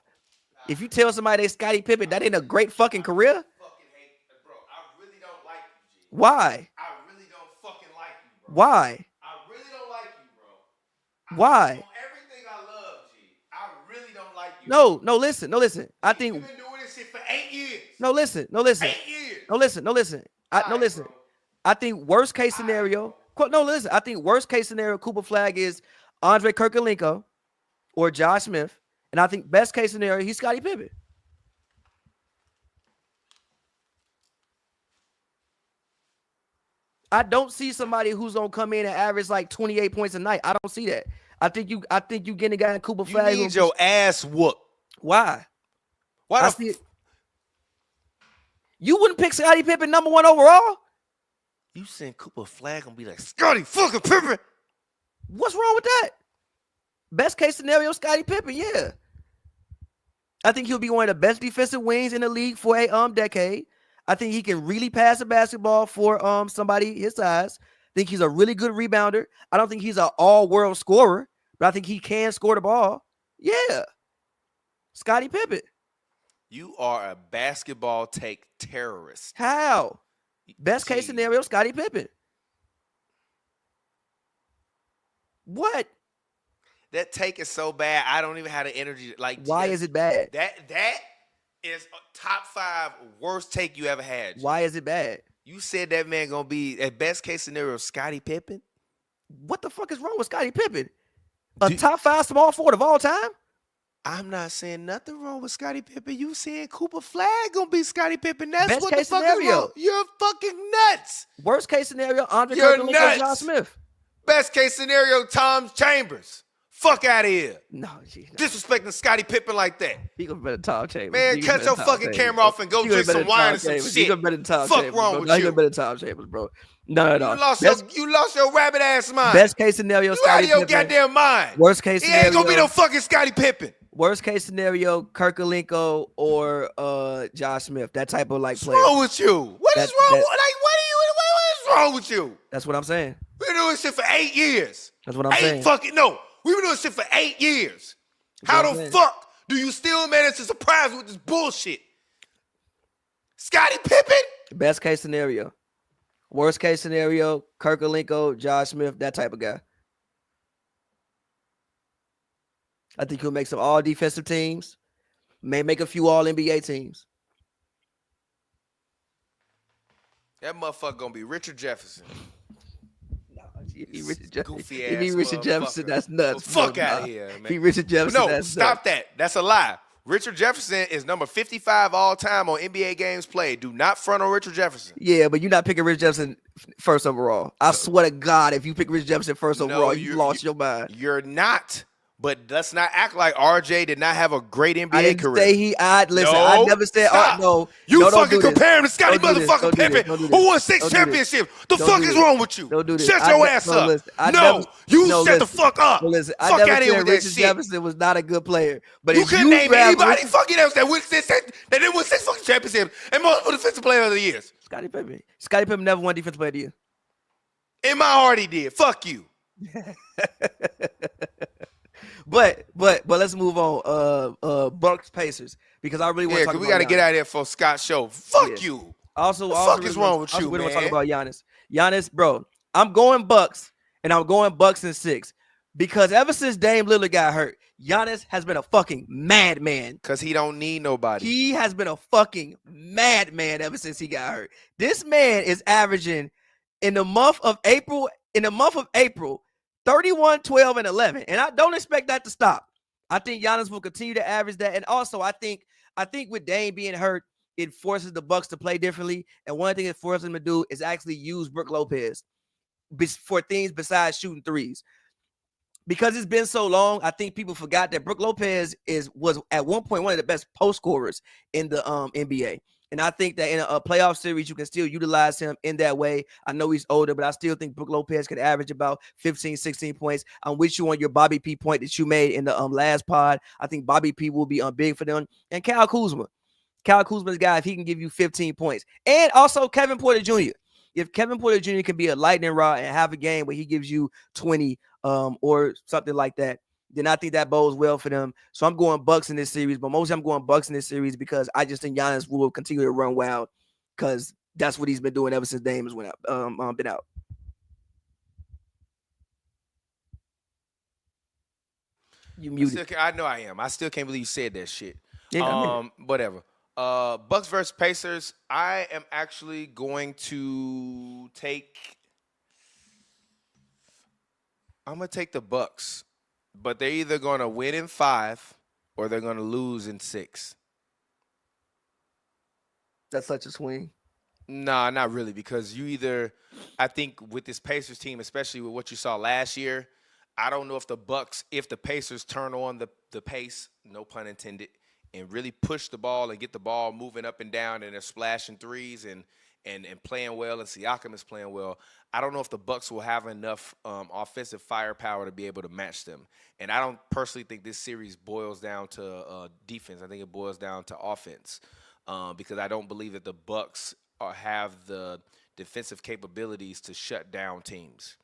If you tell somebody they Scottie Pippen, that ain't a great fucking career. I fucking hate, bro. I really don't like you, G. Why? I really don't fucking like you, bro. Why? Why? On everything I love, G. I really don't like you. No, listen. I think you've been doing this shit for 8 years. No, listen. 8 years. No, listen. Bro. I think worst case scenario. No, listen. I think worst case scenario, Cooper Flag is Andre Kirkalenko or Josh Smith, and I think best case scenario, he's Scottie Pippen. I don't see somebody who's gonna come in and average like 28 points a night. I don't see that. I think you getting a guy in Cooper Flag. You need your ass whooped. Why? Why I see it. You wouldn't pick Scottie Pippen number 1 overall? You saying Cooper Flag gonna be like Scottie fucking Pippen? What's wrong with that? Best case scenario, Scottie Pippen, yeah. I think he'll be one of the best defensive wings in the league for a decade. I think he can really pass the basketball for somebody his size. I think he's a really good rebounder. I don't think he's an all-world scorer, but I think he can score the ball. Yeah. Scottie Pippen. You are a basketball take terrorist. How? Best case scenario, Scottie Pippen. What? That take is so bad. I don't even have the energy. Like, why is it bad? That is a top 5 worst take you ever had. Why is it bad? You said that man gonna be at best case scenario Scottie Pippen. What the fuck is wrong with Scottie Pippen? Top 5 small forward of all time? I'm not saying nothing wrong with Scottie Pippen. You saying Cooper Flag gonna be Scottie Pippen? That's best what case the fuck scenario. is wrong. You're fucking nuts. Worst case scenario, Andre Kirkalenko, Josh Smith. Best case scenario, Tom Chambers. Fuck out of here. No, geez, no. Disrespecting Scottie Pippen like that. He gonna better Tom Chambers. Man, cut your fucking camera off and go drink some wine and some shit. He gonna better Tom Fuck Chambers, wrong bro. with He you? gonna better Tom Chambers, bro. No. You lost your rabbit ass mind. Best case scenario, you out of your goddamn mind. Worst case scenario, he ain't gonna be no fucking Scottie Pippen. Worst case scenario, Kirkalenko or Josh Smith. That type of like player. What's wrong with you? What is wrong? What is wrong with you? That's what I'm saying. We've been doing shit for 8 years. That's what I'm saying. We've been doing shit for 8 years. How the fuck do you still manage to surprise with this bullshit? Scottie Pippen? Best case scenario. Worst case scenario, Kirkalenko, Josh Smith, that type of guy. I think he'll make some all defensive teams, may make a few all NBA teams. That motherfucker gonna be Richard Jefferson. Goofy ass. If he Richard Jefferson, that's nuts. Well, fuck out of here, man. If he Richard Jefferson, no, stop that. That's a lie. Richard Jefferson is number 55 all time on NBA games played. Do not front on Richard Jefferson. Yeah, but you're not picking Richard Jefferson first overall. I swear to God, if you pick Richard Jefferson first overall, you lost your mind. You're not. But let's not act like RJ did not have a great NBA I didn't career. Say listen, no, I never said no. You fucking compare him to Scottie motherfucking Pippen, who won 6 championships. The fuck is wrong with you? Don't do this. Shut your ass up. Shut the fuck up. Listen, fuck out of here with that Richard shit. Jefferson was not a good player. But you couldn't name anybody fucking else that didn't win 6 fucking championships and multiple defensive player of the years. Scottie Pippen. Scottie Pippen never won defensive player of the year. In my heart, he did. Fuck you. But let's move on. Bucks Pacers, because I really want to talk about. We got to get out of here for Scott's show. Fuck you. Also, what the fuck is wrong with you, man? We want to talk about Giannis. Giannis, bro. I'm going Bucks, and I'm going Bucks in 6 because ever since Dame Lillard got hurt, Giannis has been a fucking madman. Because he don't need nobody. He has been a fucking madman ever since he got hurt. This man is averaging in the month of April. 31, 12, and 11. And I don't expect that to stop. I think Giannis will continue to average that. And also, I think with Dame being hurt, it forces the Bucks to play differently. And one thing it forces them to do is actually use Brook Lopez for things besides shooting threes. Because it's been so long, I think people forgot that Brook Lopez was at one point one of the best post scorers in the NBA. And I think that in a playoff series, you can still utilize him in that way. I know he's older, but I still think Brook Lopez could average about 15, 16 points. I'm with you on your Bobby P point that you made in the last pod. I think Bobby P will be big for them. And Kyle Kuzma. Kyle Kuzma's guy, if he can give you 15 points. And also Kevin Porter Jr. If Kevin Porter Jr. can be a lightning rod and have a game where he gives you 20 or something like that, then I think that bodes well for them. So I'm going Bucks in this series, but mostly I'm going Bucks in this series because I just think Giannis will continue to run wild because that's what he's been doing ever since Dame has been out. You muted. I know I am. I still can't believe you said that shit. Yeah, whatever. Bucks versus Pacers. I am actually going to take the Bucks, but they're either going to win in 5 or they're going to lose in 6. That's such a swing. Nah, not really, because I think with this Pacers team, especially with what you saw last year, I don't know if the Pacers turn on the pace, no pun intended, and really push the ball and get the ball moving up and down, and they're splashing threes and playing well, and Siakam is playing well. I don't know if the Bucks will have enough offensive firepower to be able to match them. And I don't personally think this series boils down to defense. I think it boils down to offense, because I don't believe that the Bucks have the defensive capabilities to shut down teams.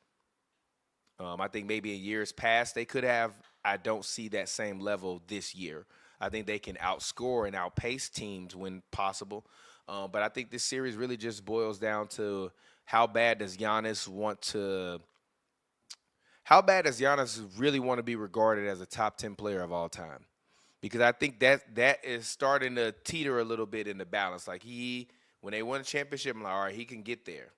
I think maybe in years past they could have. I don't see that same level this year. I think they can outscore and outpace teams when possible. But I think this series really just boils down to how bad does Giannis really want to be regarded as a top 10 player of all time? Because I think that is starting to teeter a little bit in the balance. Like when they won a championship, I'm like, all right, he can get there.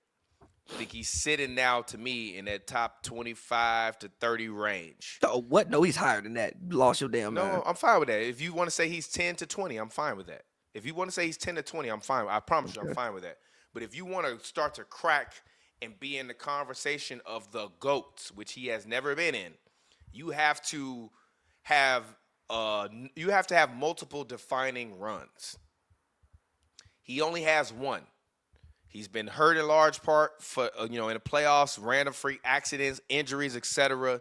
I think he's sitting now, to me, in that top 25 to 30 range. Oh, what? No, he's higher than that. You lost your damn mind. No, I'm fine with that. If you want to say he's 10 to 20, I'm fine with that. If you want to say he's 10 to 20, I'm fine. I promise you, I'm fine with that. But if you want to start to crack and be in the conversation of the GOATs, which he has never been in, you have to have multiple defining runs. He only has one. He's been hurt in large part for in the playoffs, random freak accidents, injuries, etc.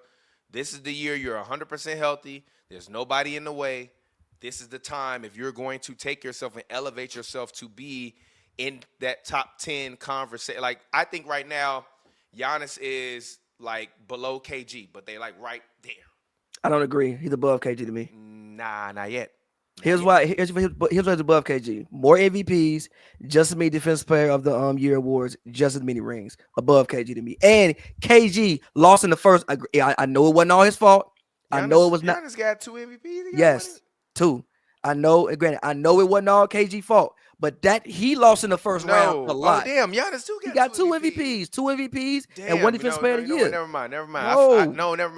This is the year you're 100% healthy. There's nobody in the way. This is the time, if you're going to take yourself and elevate yourself to be in that top 10 conversation. Like, I think right now, Giannis is like below KG, but they like right there. I don't agree. He's above KG to me. Nah, not yet. Here's why he's above KG. More MVPs, just as many Defensive Player of the Year awards, just as many rings. Above KG to me. And KG lost in the first. I know it wasn't all his fault. I know it was not. Giannis got 2 MVPs. Yes, 2. I know. Granted, I know it wasn't all KG fault, but that he lost in the first round a lot. Oh, damn, Giannis too got 2 MVPs. 2 MVPs and 1 Defensive Player of the Year. Never mind. No. Never mind.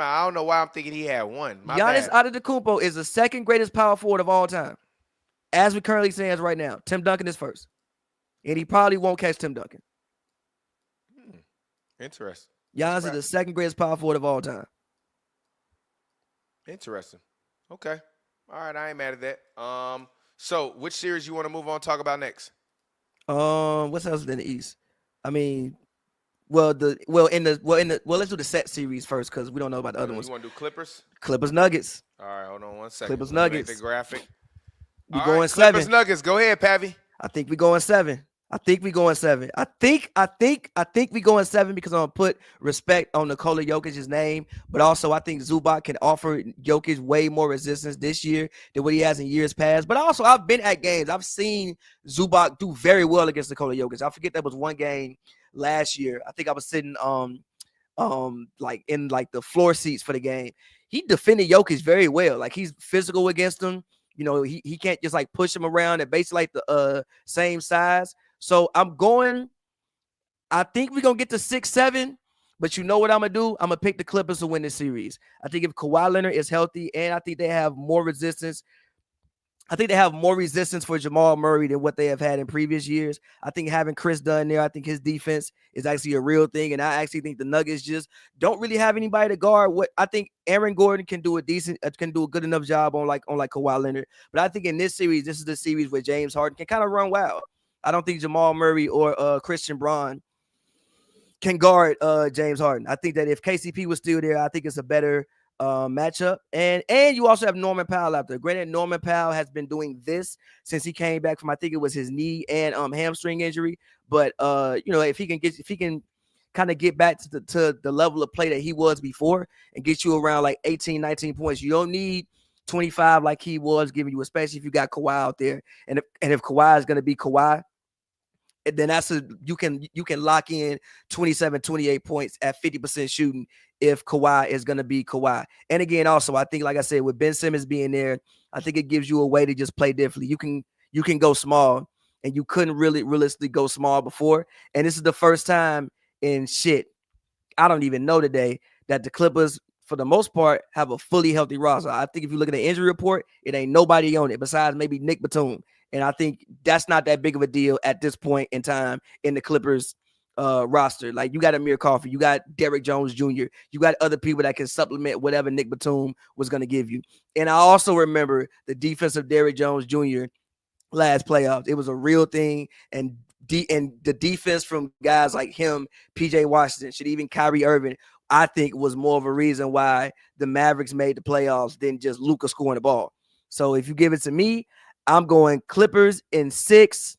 I don't know why I'm thinking he had 1. Giannis Antetokounmpo is the second greatest power forward of all time. As we currently stands right now, Tim Duncan is first. And he probably won't catch Tim Duncan. Interesting. Giannis is the second greatest power forward of all time. Interesting. Okay. All right, I ain't mad at that. So which series you want to move on and talk about next? What's else in the East? I mean, let's do the set series first because we don't know about the other ones. You want to do Clippers? Clippers Nuggets. All right, hold on one second. Clippers Nuggets. Make the graphic. We going 7. Clippers Nuggets. Go ahead, Pavy. I think we going 7. I think we going 7 because I'm gonna put respect on Nikola Jokic's name, but also I think Zubac can offer Jokic way more resistance this year than what he has in years past. But also I've been at games. I've seen Zubac do very well against Nikola Jokic. I forget that was one game last year. I think I was sitting like in like the floor seats for the game. He defended Jokic very well. Like he's physical against him. You know, he can't just like push him around at basically like the same size. So I think we're going to get to 6-7, but you know what I'm going to do? I'm going to pick the Clippers to win this series. I think if Kawhi Leonard is healthy and I think they have more resistance, for Jamal Murray than what they have had in previous years. I think having Chris Dunn there, I think his defense is actually a real thing, and I actually think the Nuggets just don't really have anybody to guard. What I think Aaron Gordon can do a good enough job on Kawhi Leonard, but I think in this series, this is the series where James Harden can kind of run wild. I don't think Jamal Murray or Christian Braun can guard James Harden. I think that if KCP was still there, I think it's a better matchup. And you also have Norman Powell out there. Granted, Norman Powell has been doing this since he came back from, I think it was his knee and hamstring injury. But if he can kind of get back to the level of play that he was before and get you around like 18, 19 points, you don't need 25 like he was giving you, especially if you got Kawhi out there. And if Kawhi is going to be Kawhi, then you can lock in 27, 28 points at 50% shooting if Kawhi is going to be Kawhi. And again, also, I think, like I said, with Ben Simmons being there, I think it gives you a way to just play differently. You can go small, and you couldn't really realistically go small before. And this is the first time And shit, I don't even know today that the Clippers, for the most part, have a fully healthy roster. I think if you look at the injury report, it ain't nobody on it besides maybe Nick Batum. And I think that's not that big of a deal at this point in time in the Clippers roster. Like, you got Amir Coffey, you got Derrick Jones Jr., you got other people that can supplement whatever Nick Batum was going to give you. And I also remember the defense of Derrick Jones Jr. last playoffs. It was a real thing. And the defense from guys like him, PJ Washington, shit, even Kyrie Irving, I think was more of a reason why the Mavericks made the playoffs than just Luka scoring the ball. So if you give it to me, I'm going Clippers in 6.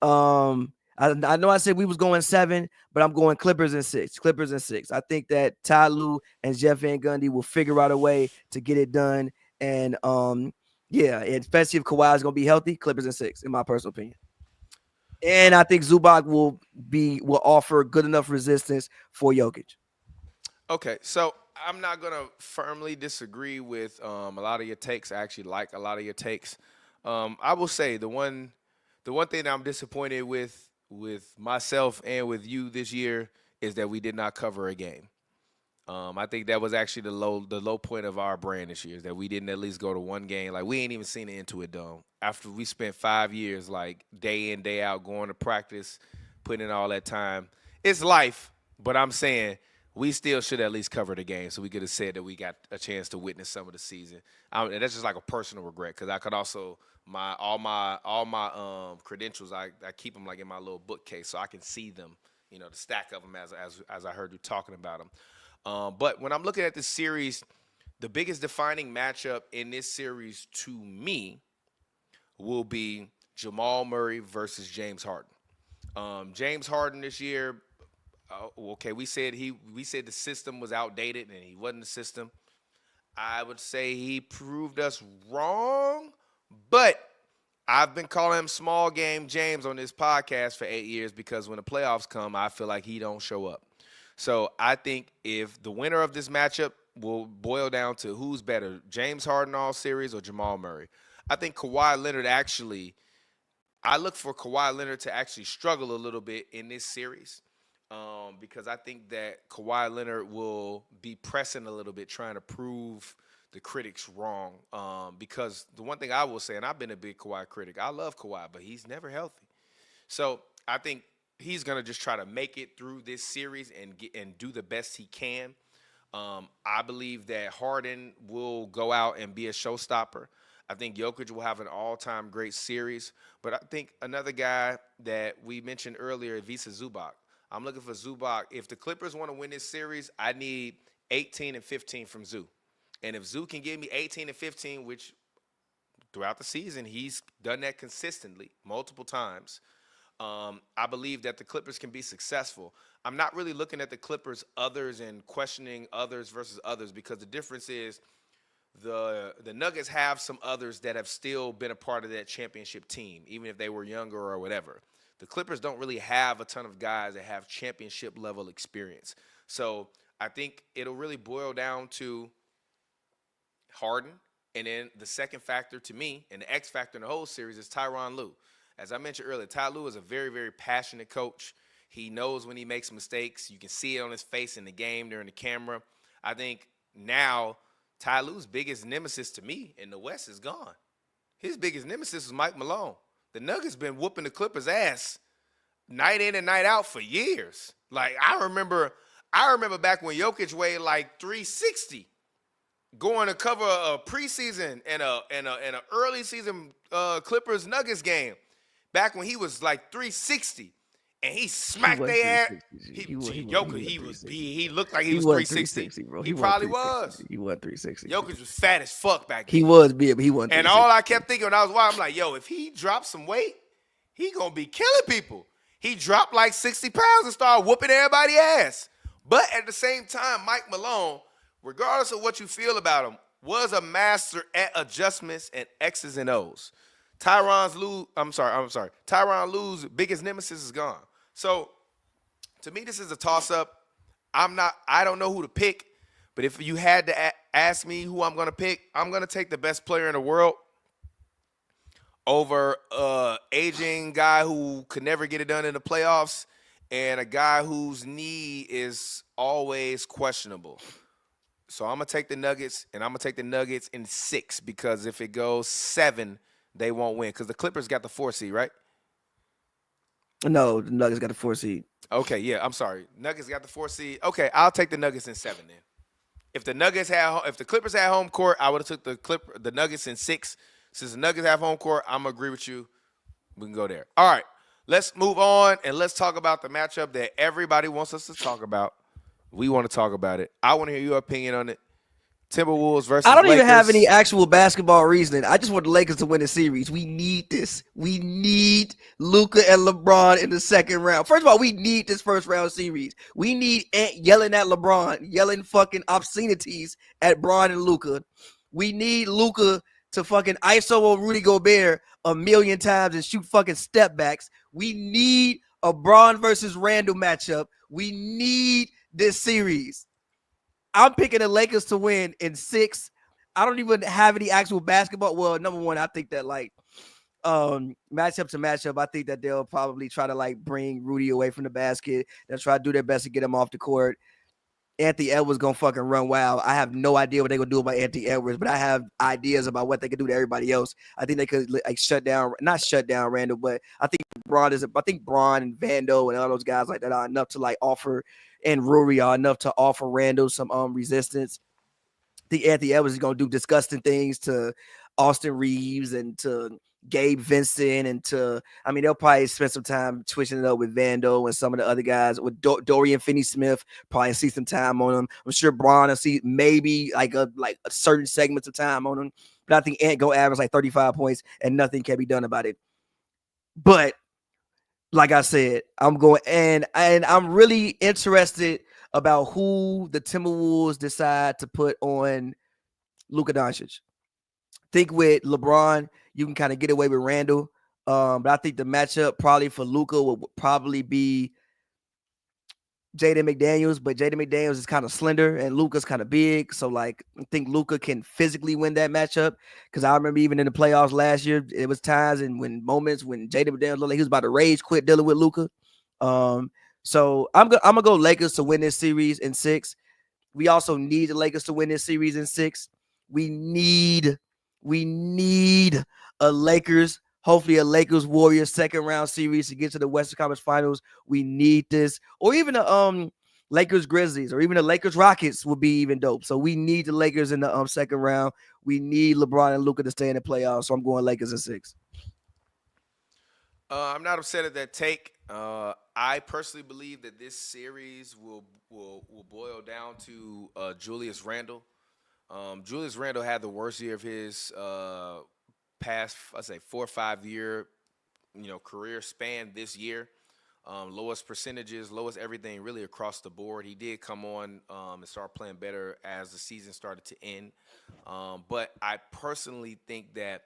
I know I said we was going 7, but I'm going Clippers in 6. Clippers in 6. I think that Ty Lue and Jeff Van Gundy will figure out a way to get it done. And yeah, especially if Kawhi is going to be healthy, Clippers in 6, in my personal opinion. And I think Zubac will offer good enough resistance for Jokic. Okay, so I'm not gonna firmly disagree with a lot of your takes. I actually like a lot of your takes. I will say the one thing that I'm disappointed with myself and with you this year is that we did not cover a game. I think that was actually the low point of our brand this year, is that we didn't at least go to one game. Like, we ain't even seen the Intuit Dome after we spent 5 years, like, day in, day out, going to practice, putting in all that time. It's life, but I'm saying we still should at least cover the game, so we could have said that we got a chance to witness some of the season. And that's just like a personal regret, because I could also all my credentials, I keep them like in my little bookcase so I can see them, the stack of them as I heard you talking about them. But when I'm looking at this series, the biggest defining matchup in this series to me will be Jamal Murray versus James Harden. James Harden this year, okay, we said the system was outdated and he wasn't the system. I would say he proved us wrong, but I've been calling him small game James on this podcast for 8 years because when the playoffs come, I feel like he don't show up. So I think if the winner of this matchup will boil down to who's better, James Harden all series or Jamal Murray. I think Kawhi Leonard I look for Kawhi Leonard to actually struggle a little bit in this series because I think that Kawhi Leonard will be pressing a little bit, trying to prove the critics wrong. Because the one thing I will say, and I've been a big Kawhi critic, I love Kawhi, but he's never healthy. So I think he's going to just try to make it through this series and do the best he can. I believe that Harden will go out and be a showstopper. I think Jokic will have an all-time great series. But I think another guy that we mentioned earlier, Visa Zubac. I'm looking for Zubac. If the Clippers want to win this series, I need 18 and 15 from Zoo. And if Zoo can give me 18 and 15, which throughout the season he's done that consistently multiple times, I believe that the Clippers can be successful. I'm not really looking at the Clippers others and questioning others versus others because the difference is the Nuggets have some others that have still been a part of that championship team, even if they were younger or whatever. The Clippers don't really have a ton of guys that have championship level experience. So I think it'll really boil down to Harden. And then the second factor to me, and the X factor in the whole series, is Tyronn Lue. As I mentioned earlier, Ty Lue is a very, very passionate coach. He knows when he makes mistakes. You can see it on his face in the game during the camera. I think now Ty Lue's biggest nemesis to me in the West is gone. His biggest nemesis is Mike Malone. The Nuggets been whooping the Clippers' ass night in and night out for years. Like, I remember back when Jokic weighed like 360, going to cover a preseason and a early season Clippers Nuggets game. Back when he was like 360 and he smacked their ass. He looked like he was 360, bro. He probably was. He was 360. Jokic was fat as fuck back then. He was big, but he wasn't. And all I kept thinking when I was watching, I'm like, yo, if he drops some weight, he gonna be killing people. He dropped like 60 pounds and started whooping everybody's ass. But at the same time, Mike Malone, regardless of what you feel about him, was a master at adjustments and X's and O's. Tyronn Lue's biggest nemesis is gone. So, to me, this is a toss-up. I don't know who to pick, but if you had to ask me who I'm going to pick, I'm going to take the best player in the world over aging guy who could never get it done in the playoffs and a guy whose knee is always questionable. So I'm gonna take the Nuggets, and I'm gonna take the Nuggets in 6 because if it goes 7, they won't win because the Clippers got the 4 seed, right? No, the Nuggets got the 4 seed. Okay, yeah, I'm sorry. Nuggets got the 4 seed. Okay, I'll take the Nuggets in 7 then. If the Clippers had home court, I would have took the Nuggets in 6. Since the Nuggets have home court, I'm gonna agree with you. We can go there. All right, let's move on and let's talk about the matchup that everybody wants us to talk about. We want to talk about it. I want to hear your opinion on it. Timberwolves versus I don't Lakers. even have any actual basketball reasoning. I just want the Lakers to win the series. We need this. We need Luka and LeBron in the second round. First of all, we need this first round series. We need Ant yelling at LeBron, yelling fucking obscenities at Bron and Luka. We need Luka to fucking ISO on Rudy Gobert a million times and shoot fucking step backs. We need a Bron versus Randall matchup. We need this series. I'm picking the Lakers to win in 6. I don't even have any actual basketball. Well, number one, I think that like matchup to matchup, I think that they'll probably try to like bring Rudy away from the basket. They'll try to do their best to get him off the court. Anthony Edwards gonna fucking run wild. I have no idea what they're gonna do about Anthony Edwards, but I have ideas about what they could do to everybody else. I think they could like not shut down Randall, but I think Bron and Vando and all those guys like that are enough to like offer, and Rory are enough to offer Randall some resistance. I think Anthony Edwards is gonna do disgusting things to Austin Reeves and to Gabe Vincent and they'll probably spend some time twitching it up with Vando and some of the other guys with Dorian Finney-Smith. Probably see some time on him. I'm sure Bron will see maybe like a certain segments of time on him, but I think Ant go average like 35 points and nothing can be done about it. But like I said, I'm going and I'm really interested about who the Timberwolves decide to put on Luka Doncic. Think with LeBron, you can kind of get away with Randall. But I think the matchup probably for Luka would probably be Jaden McDaniels, but Jaden McDaniels is kind of slender and Luka's kind of big. So like I think Luka can physically win that matchup. Because I remember even in the playoffs last year, it was times and moments when Jaden McDaniels looked like he was about to rage quit dealing with Luka. So I'm gonna go Lakers to win this series in 6. We also need the Lakers to win this series in 6. We need a Lakers, hopefully a Lakers Warriors second round series to get to the Western Conference Finals. We need this, or even the Lakers Grizzlies, or even the Lakers Rockets would be even dope. So we need the Lakers in the second round. We need LeBron and Luka to stay in the playoffs. So I'm going Lakers in 6. I'm not upset at that take. I personally believe that this series will boil down to Julius Randle. Julius Randle had the worst year of his past, I'd say 4 or 5 year, career span this year. Lowest percentages, lowest everything really across the board. He did come on and start playing better as the season started to end. But I personally think that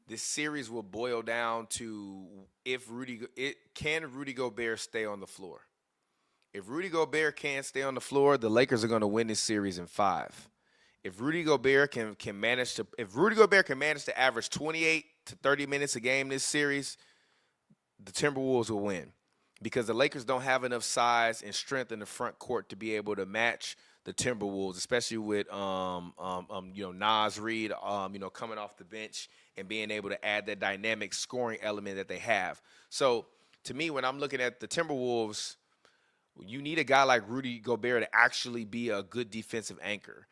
this series will boil down to can Rudy Gobert stay on the floor? If Rudy Gobert can't stay on the floor, the Lakers are going to win this series in 5. If Rudy Gobert can manage to average 28 to 30 minutes a game this series, the Timberwolves will win because the Lakers don't have enough size and strength in the front court to be able to match the Timberwolves, especially with Naz Reid coming off the bench and being able to add that dynamic scoring element that they have. So to me, when I'm looking at the Timberwolves, you need a guy like Rudy Gobert to actually be a good defensive anchor.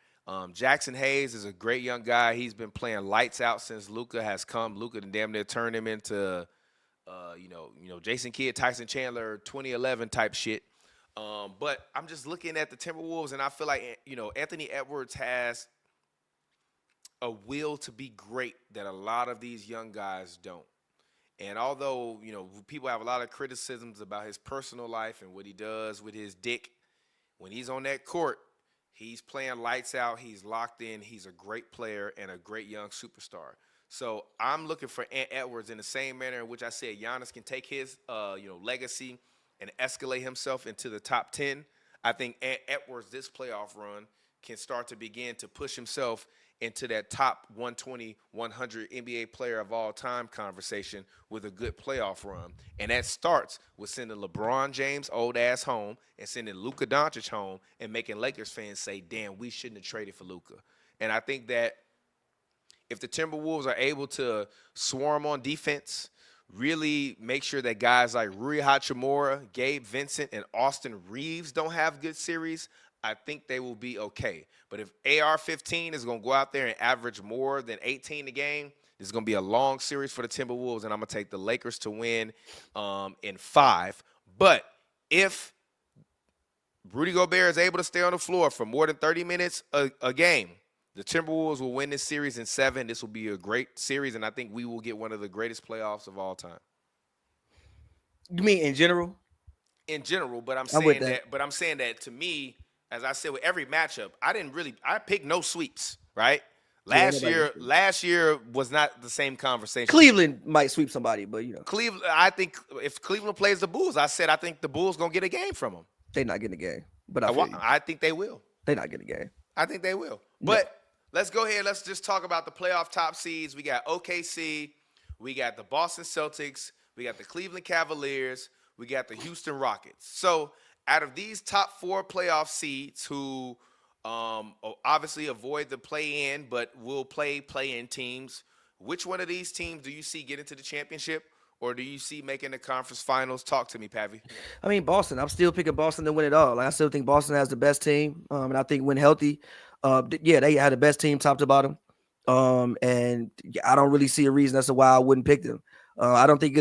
Jackson Hayes is a great young guy. He's been playing lights out since Luka has come. Luka damn near turned him into, Jason Kidd, Tyson Chandler, 2011 type shit. But I'm just looking at the Timberwolves, and I feel like, Anthony Edwards has a will to be great that a lot of these young guys don't. And although, people have a lot of criticisms about his personal life and what he does with his dick, when he's on that court, he's playing lights out, he's locked in, he's a great player and a great young superstar. So I'm looking for Ant Edwards in the same manner in which I said Giannis can take his, legacy and escalate himself into the top 10. I think Ant Edwards, this playoff run, can start to begin to push himself into that top 120, 100 NBA player of all time conversation with a good playoff run. And that starts with sending LeBron James old ass home and sending Luka Doncic home and making Lakers fans say, damn, we shouldn't have traded for Luka. And I think that if the Timberwolves are able to swarm on defense, really make sure that guys like Rui Hachimura, Gabe Vincent, and Austin Reeves don't have good series, I think they will be okay. But if AR-15 is going to go out there and average more than 18 a game, it's going to be a long series for the Timberwolves, and I'm going to take the Lakers to win in 5. But if Rudy Gobert is able to stay on the floor for more than 30 minutes a game, the Timberwolves will win this series in 7. This will be a great series, and I think we will get one of the greatest playoffs of all time. You mean in general? In general, but I'm saying that. But I'm saying that to me, as I said with every matchup, I picked no sweeps, right? Last year was not the same conversation. Cleveland might sweep somebody, but Cleveland. I think if Cleveland plays the Bulls, I think the Bulls gonna get a game from them. They're not getting a game, but I think they will. They're not getting a game. I think they will. But let's go ahead. Let's just talk about the playoff top seeds. We got OKC, we got the Boston Celtics, we got the Cleveland Cavaliers, we got the Houston Rockets. So out of these top 4 playoff seeds who obviously avoid the play-in but will play play-in teams, which one of these teams do you see get into the championship, or do you see making the conference finals? Talk to me, Pavy. I mean, Boston. I'm still picking Boston to win it all. I still think Boston has the best team, and I think when healthy, they had the best team top to bottom. And I don't really see a reason as to why I wouldn't pick them. I think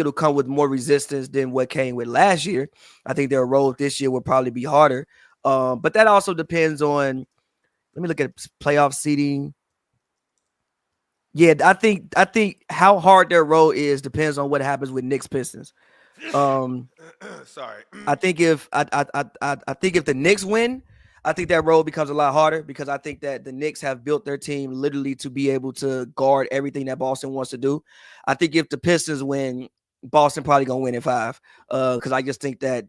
it'll come with more resistance than what came with last year. I think their road this year will probably be harder. But that also depends on. Let me look at playoff seeding. Yeah, I think how hard their road is depends on what happens with Knicks Pistons. Sorry. I think if the Knicks win, I think that road becomes a lot harder because I think that the Knicks have built their team literally to be able to guard everything that Boston wants to do. I think if the Pistons win, Boston probably gonna win in 5. Because I just think that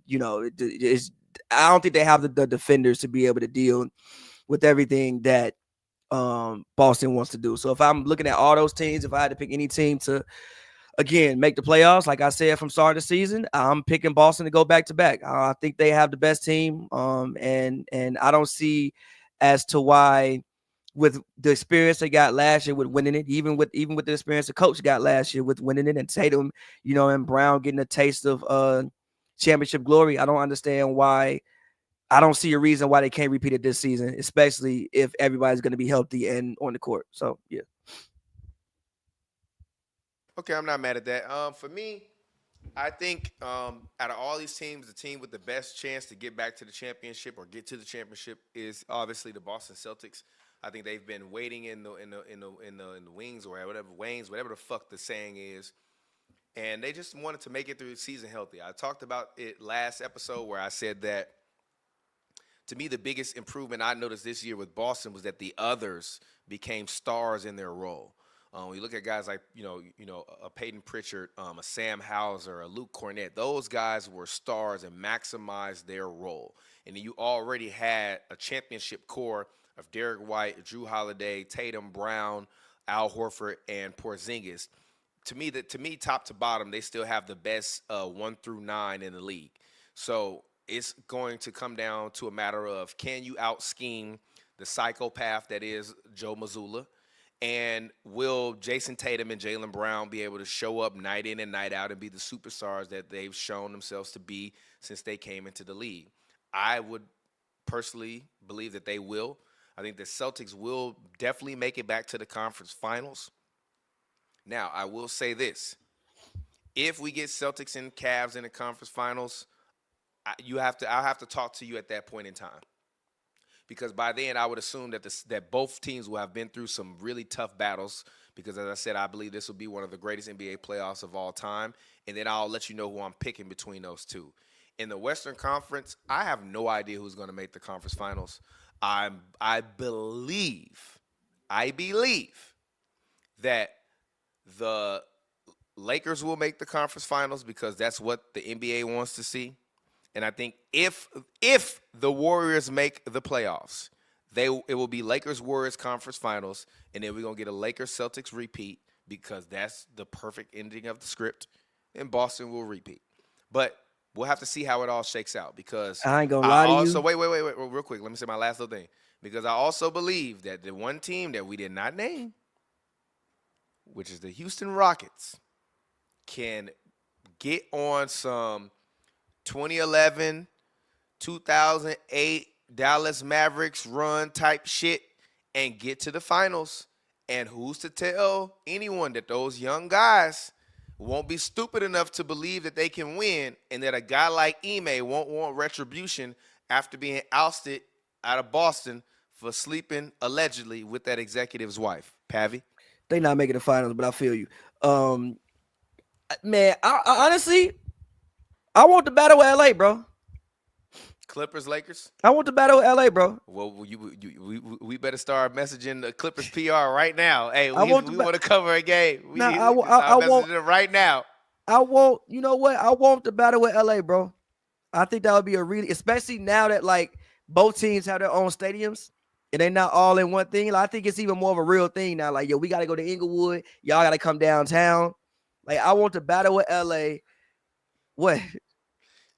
I don't think they have the defenders to be able to deal with everything that Boston wants to do. So if I'm looking at all those teams, if I had to pick any team to again make the playoffs, like I said from start of the season, I'm picking Boston to go back to back. I think they have the best team, and I don't see as to why, with the experience they got last year with winning it, even with the experience the coach got last year with winning it, and Tatum, and Brown getting a taste of championship glory. I don't understand why. I don't see a reason why they can't repeat it this season, especially if everybody's going to be healthy and on the court. So, yeah. Okay, I'm not mad at that. For me, I think out of all these teams, the team with the best chance to get back to the championship or get to the championship is obviously the Boston Celtics. I think they've been waiting in the wings or whatever the fuck the saying is, and they just wanted to make it through the season healthy. I talked about it last episode where I said that. To me, the biggest improvement I noticed this year with Boston was that the others became stars in their role. When you look at guys like, a Peyton Pritchard, a Sam Hauser, a Luke Cornett, those guys were stars and maximized their role. And you already had a championship core of Derek White, Drew Holiday, Tatum, Brown, Al Horford, and Porzingis. To me, top to bottom, they still have the best 1 through 9 in the league. So it's going to come down to a matter of, can you out-scheme the psychopath that is Joe Mazzulla? And will Jason Tatum and Jaylen Brown be able to show up night in and night out and be the superstars that they've shown themselves to be since they came into the league? I would personally believe that they will. I think the Celtics will definitely make it back to the conference finals. Now, I will say this. If we get Celtics and Cavs in the conference finals, I'll have to talk to you at that point in time, because by then I would assume that both teams will have been through some really tough battles, because as I said, I believe this will be one of the greatest NBA playoffs of all time, and then I'll let you know who I'm picking between those two. In the Western Conference, I have no idea who's going to make the conference finals. I believe that the Lakers will make the conference finals because that's what the NBA wants to see. And I think if the Warriors make the playoffs, It will be Lakers Warriors conference finals, and then we're gonna get a Lakers Celtics repeat because that's the perfect ending of the script. And Boston will repeat, but we'll have to see how it all shakes out because I ain't gonna lie to you. Wait, real quick. Let me say my last little thing because I also believe that the one team that we did not name, which is the Houston Rockets, can get on some 2011, 2008 Dallas Mavericks run type shit and get to the finals. And who's to tell anyone that those young guys won't be stupid enough to believe that they can win and that a guy like Ime won't want retribution after being ousted out of Boston for sleeping allegedly with that executive's wife. Pavy? They not making the finals, but I feel you. Man, I honestly, I want the battle with LA, bro. Clippers, Lakers? I want the battle with LA, bro. Well, we better start messaging the Clippers PR right now. Hey, we want to cover a game. I want it right now. I want, you know what? I want the battle with LA, bro. I think that would be a really, especially now that like both teams have their own stadiums and they're not all in one thing. Like, I think it's even more of a real thing now. Like, yo, we got to go to Inglewood. Y'all got to come downtown. Like, I want the battle with LA. What?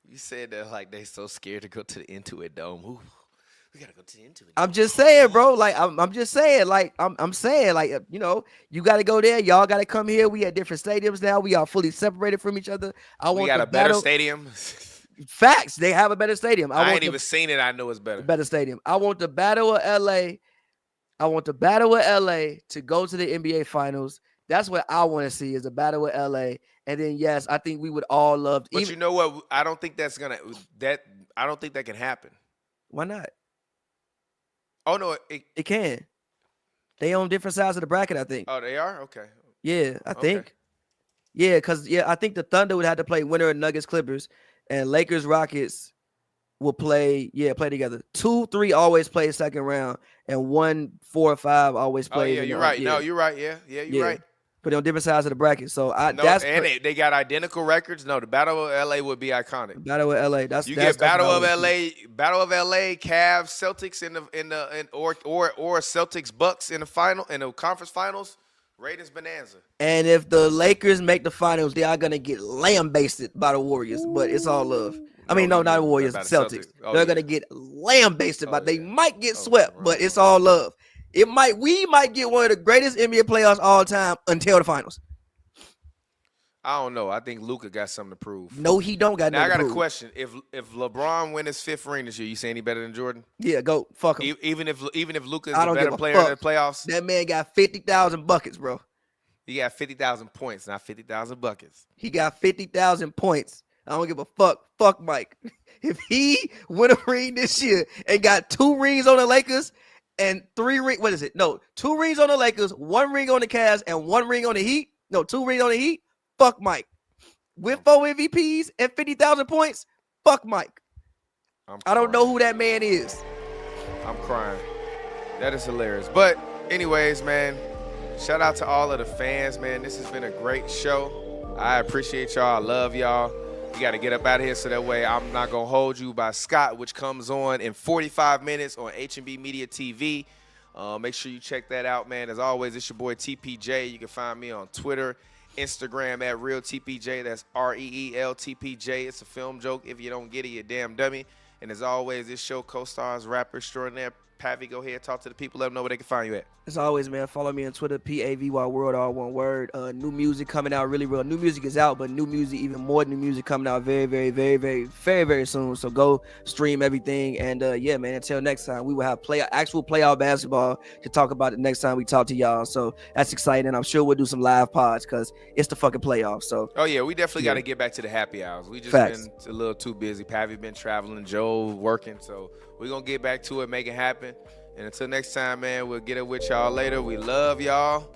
You said that like they so scared to go to the Intuit Dome. Ooh, we gotta go to the Intuit Dome. I'm just saying, bro. Like I'm just saying. Like I'm saying. Like you know, you got to go there. Y'all got to come here. We at different stadiums now. We are fully separated from each other. We got a better stadium. Facts. They have a better stadium. I ain't even seen it. I know it's better. Better stadium. I want the battle of LA. I want the battle of LA to go to the NBA Finals. That's what I want to see is a battle with LA. And then yes, I think we would all love. But you know what? I don't think that's gonna. I don't think that can happen. Why not? Oh no, it can. They on different sides of the bracket, I think. Oh, they are? Okay. Yeah, I think. Yeah, because I think the Thunder would have to play winner of Nuggets Clippers, and Lakers Rockets will play together. 2, 3 always play second round, and 1, 4, or 5 always play. Oh yeah, you're right. No, you're right. Yeah, you're right. But on different sides of the bracket. So they got identical records. No, the Battle of LA would be iconic. Battle of LA. That's Battle of LA, Cavs, Celtics or Celtics Bucks in the conference finals. Ratings bonanza. And if the Lakers make the finals, they are gonna get lambasted by the Warriors. But it's all love. I mean, no, not the Warriors, Celtics. They're gonna get lambasted, but they might get swept. But it's all love. We might get one of the greatest NBA playoffs all time until the finals. I don't know. I think Luka got something to prove. No, he don't got nothing to prove. I got a question. If LeBron win his 5th ring this year, you say any better than Jordan? Yeah, go fuck him. Even if Luka is a better player in the playoffs? That man got 50,000 buckets, bro. He got 50,000 points, not 50,000 buckets. He got 50,000 points. I don't give a fuck. Fuck Mike. If he win a ring this year and got 2 rings on the Lakers and 3 rings, what is it? No, 2 rings on the Lakers, 1 ring on the Cavs, and 1 ring on the Heat. No, 2 rings on the Heat. Fuck Mike. With 4 MVPs and 50,000 points, fuck Mike. I don't know who that man is. I'm crying. That is hilarious. But anyways, man, shout out to all of the fans, man. This has been a great show. I appreciate y'all. I love y'all. We got to get up out of here so that way I'm not going to hold you by Scott, which comes on in 45 minutes on H&B Media TV. Make sure you check that out, man. As always, it's your boy TPJ. You can find me on Twitter, Instagram at RealTPJ. That's ReelTPJ. It's a film joke. If you don't get it, you damn dummy. And as always, this show co-stars rapper extraordinaire Pavy. Go ahead, talk to the people, let them know where they can find you at. As always, man, follow me on Twitter, Pavy World, all one word. New music coming out really real. New music is out, but new music, even more new music coming out very, very, very, very, very, very soon. So go stream everything. And yeah, man, until next time, we will have actual playoff basketball to talk about it next time we talk to y'all. So that's exciting. I'm sure we'll do some live pods because it's the fucking playoffs. So oh yeah, we definitely got to get back to the happy hours. We just been a little too busy. Pavy been traveling, Joe working. So we're going to get back to it, make it happen. And until next time, man, we'll get it with y'all later. We love y'all.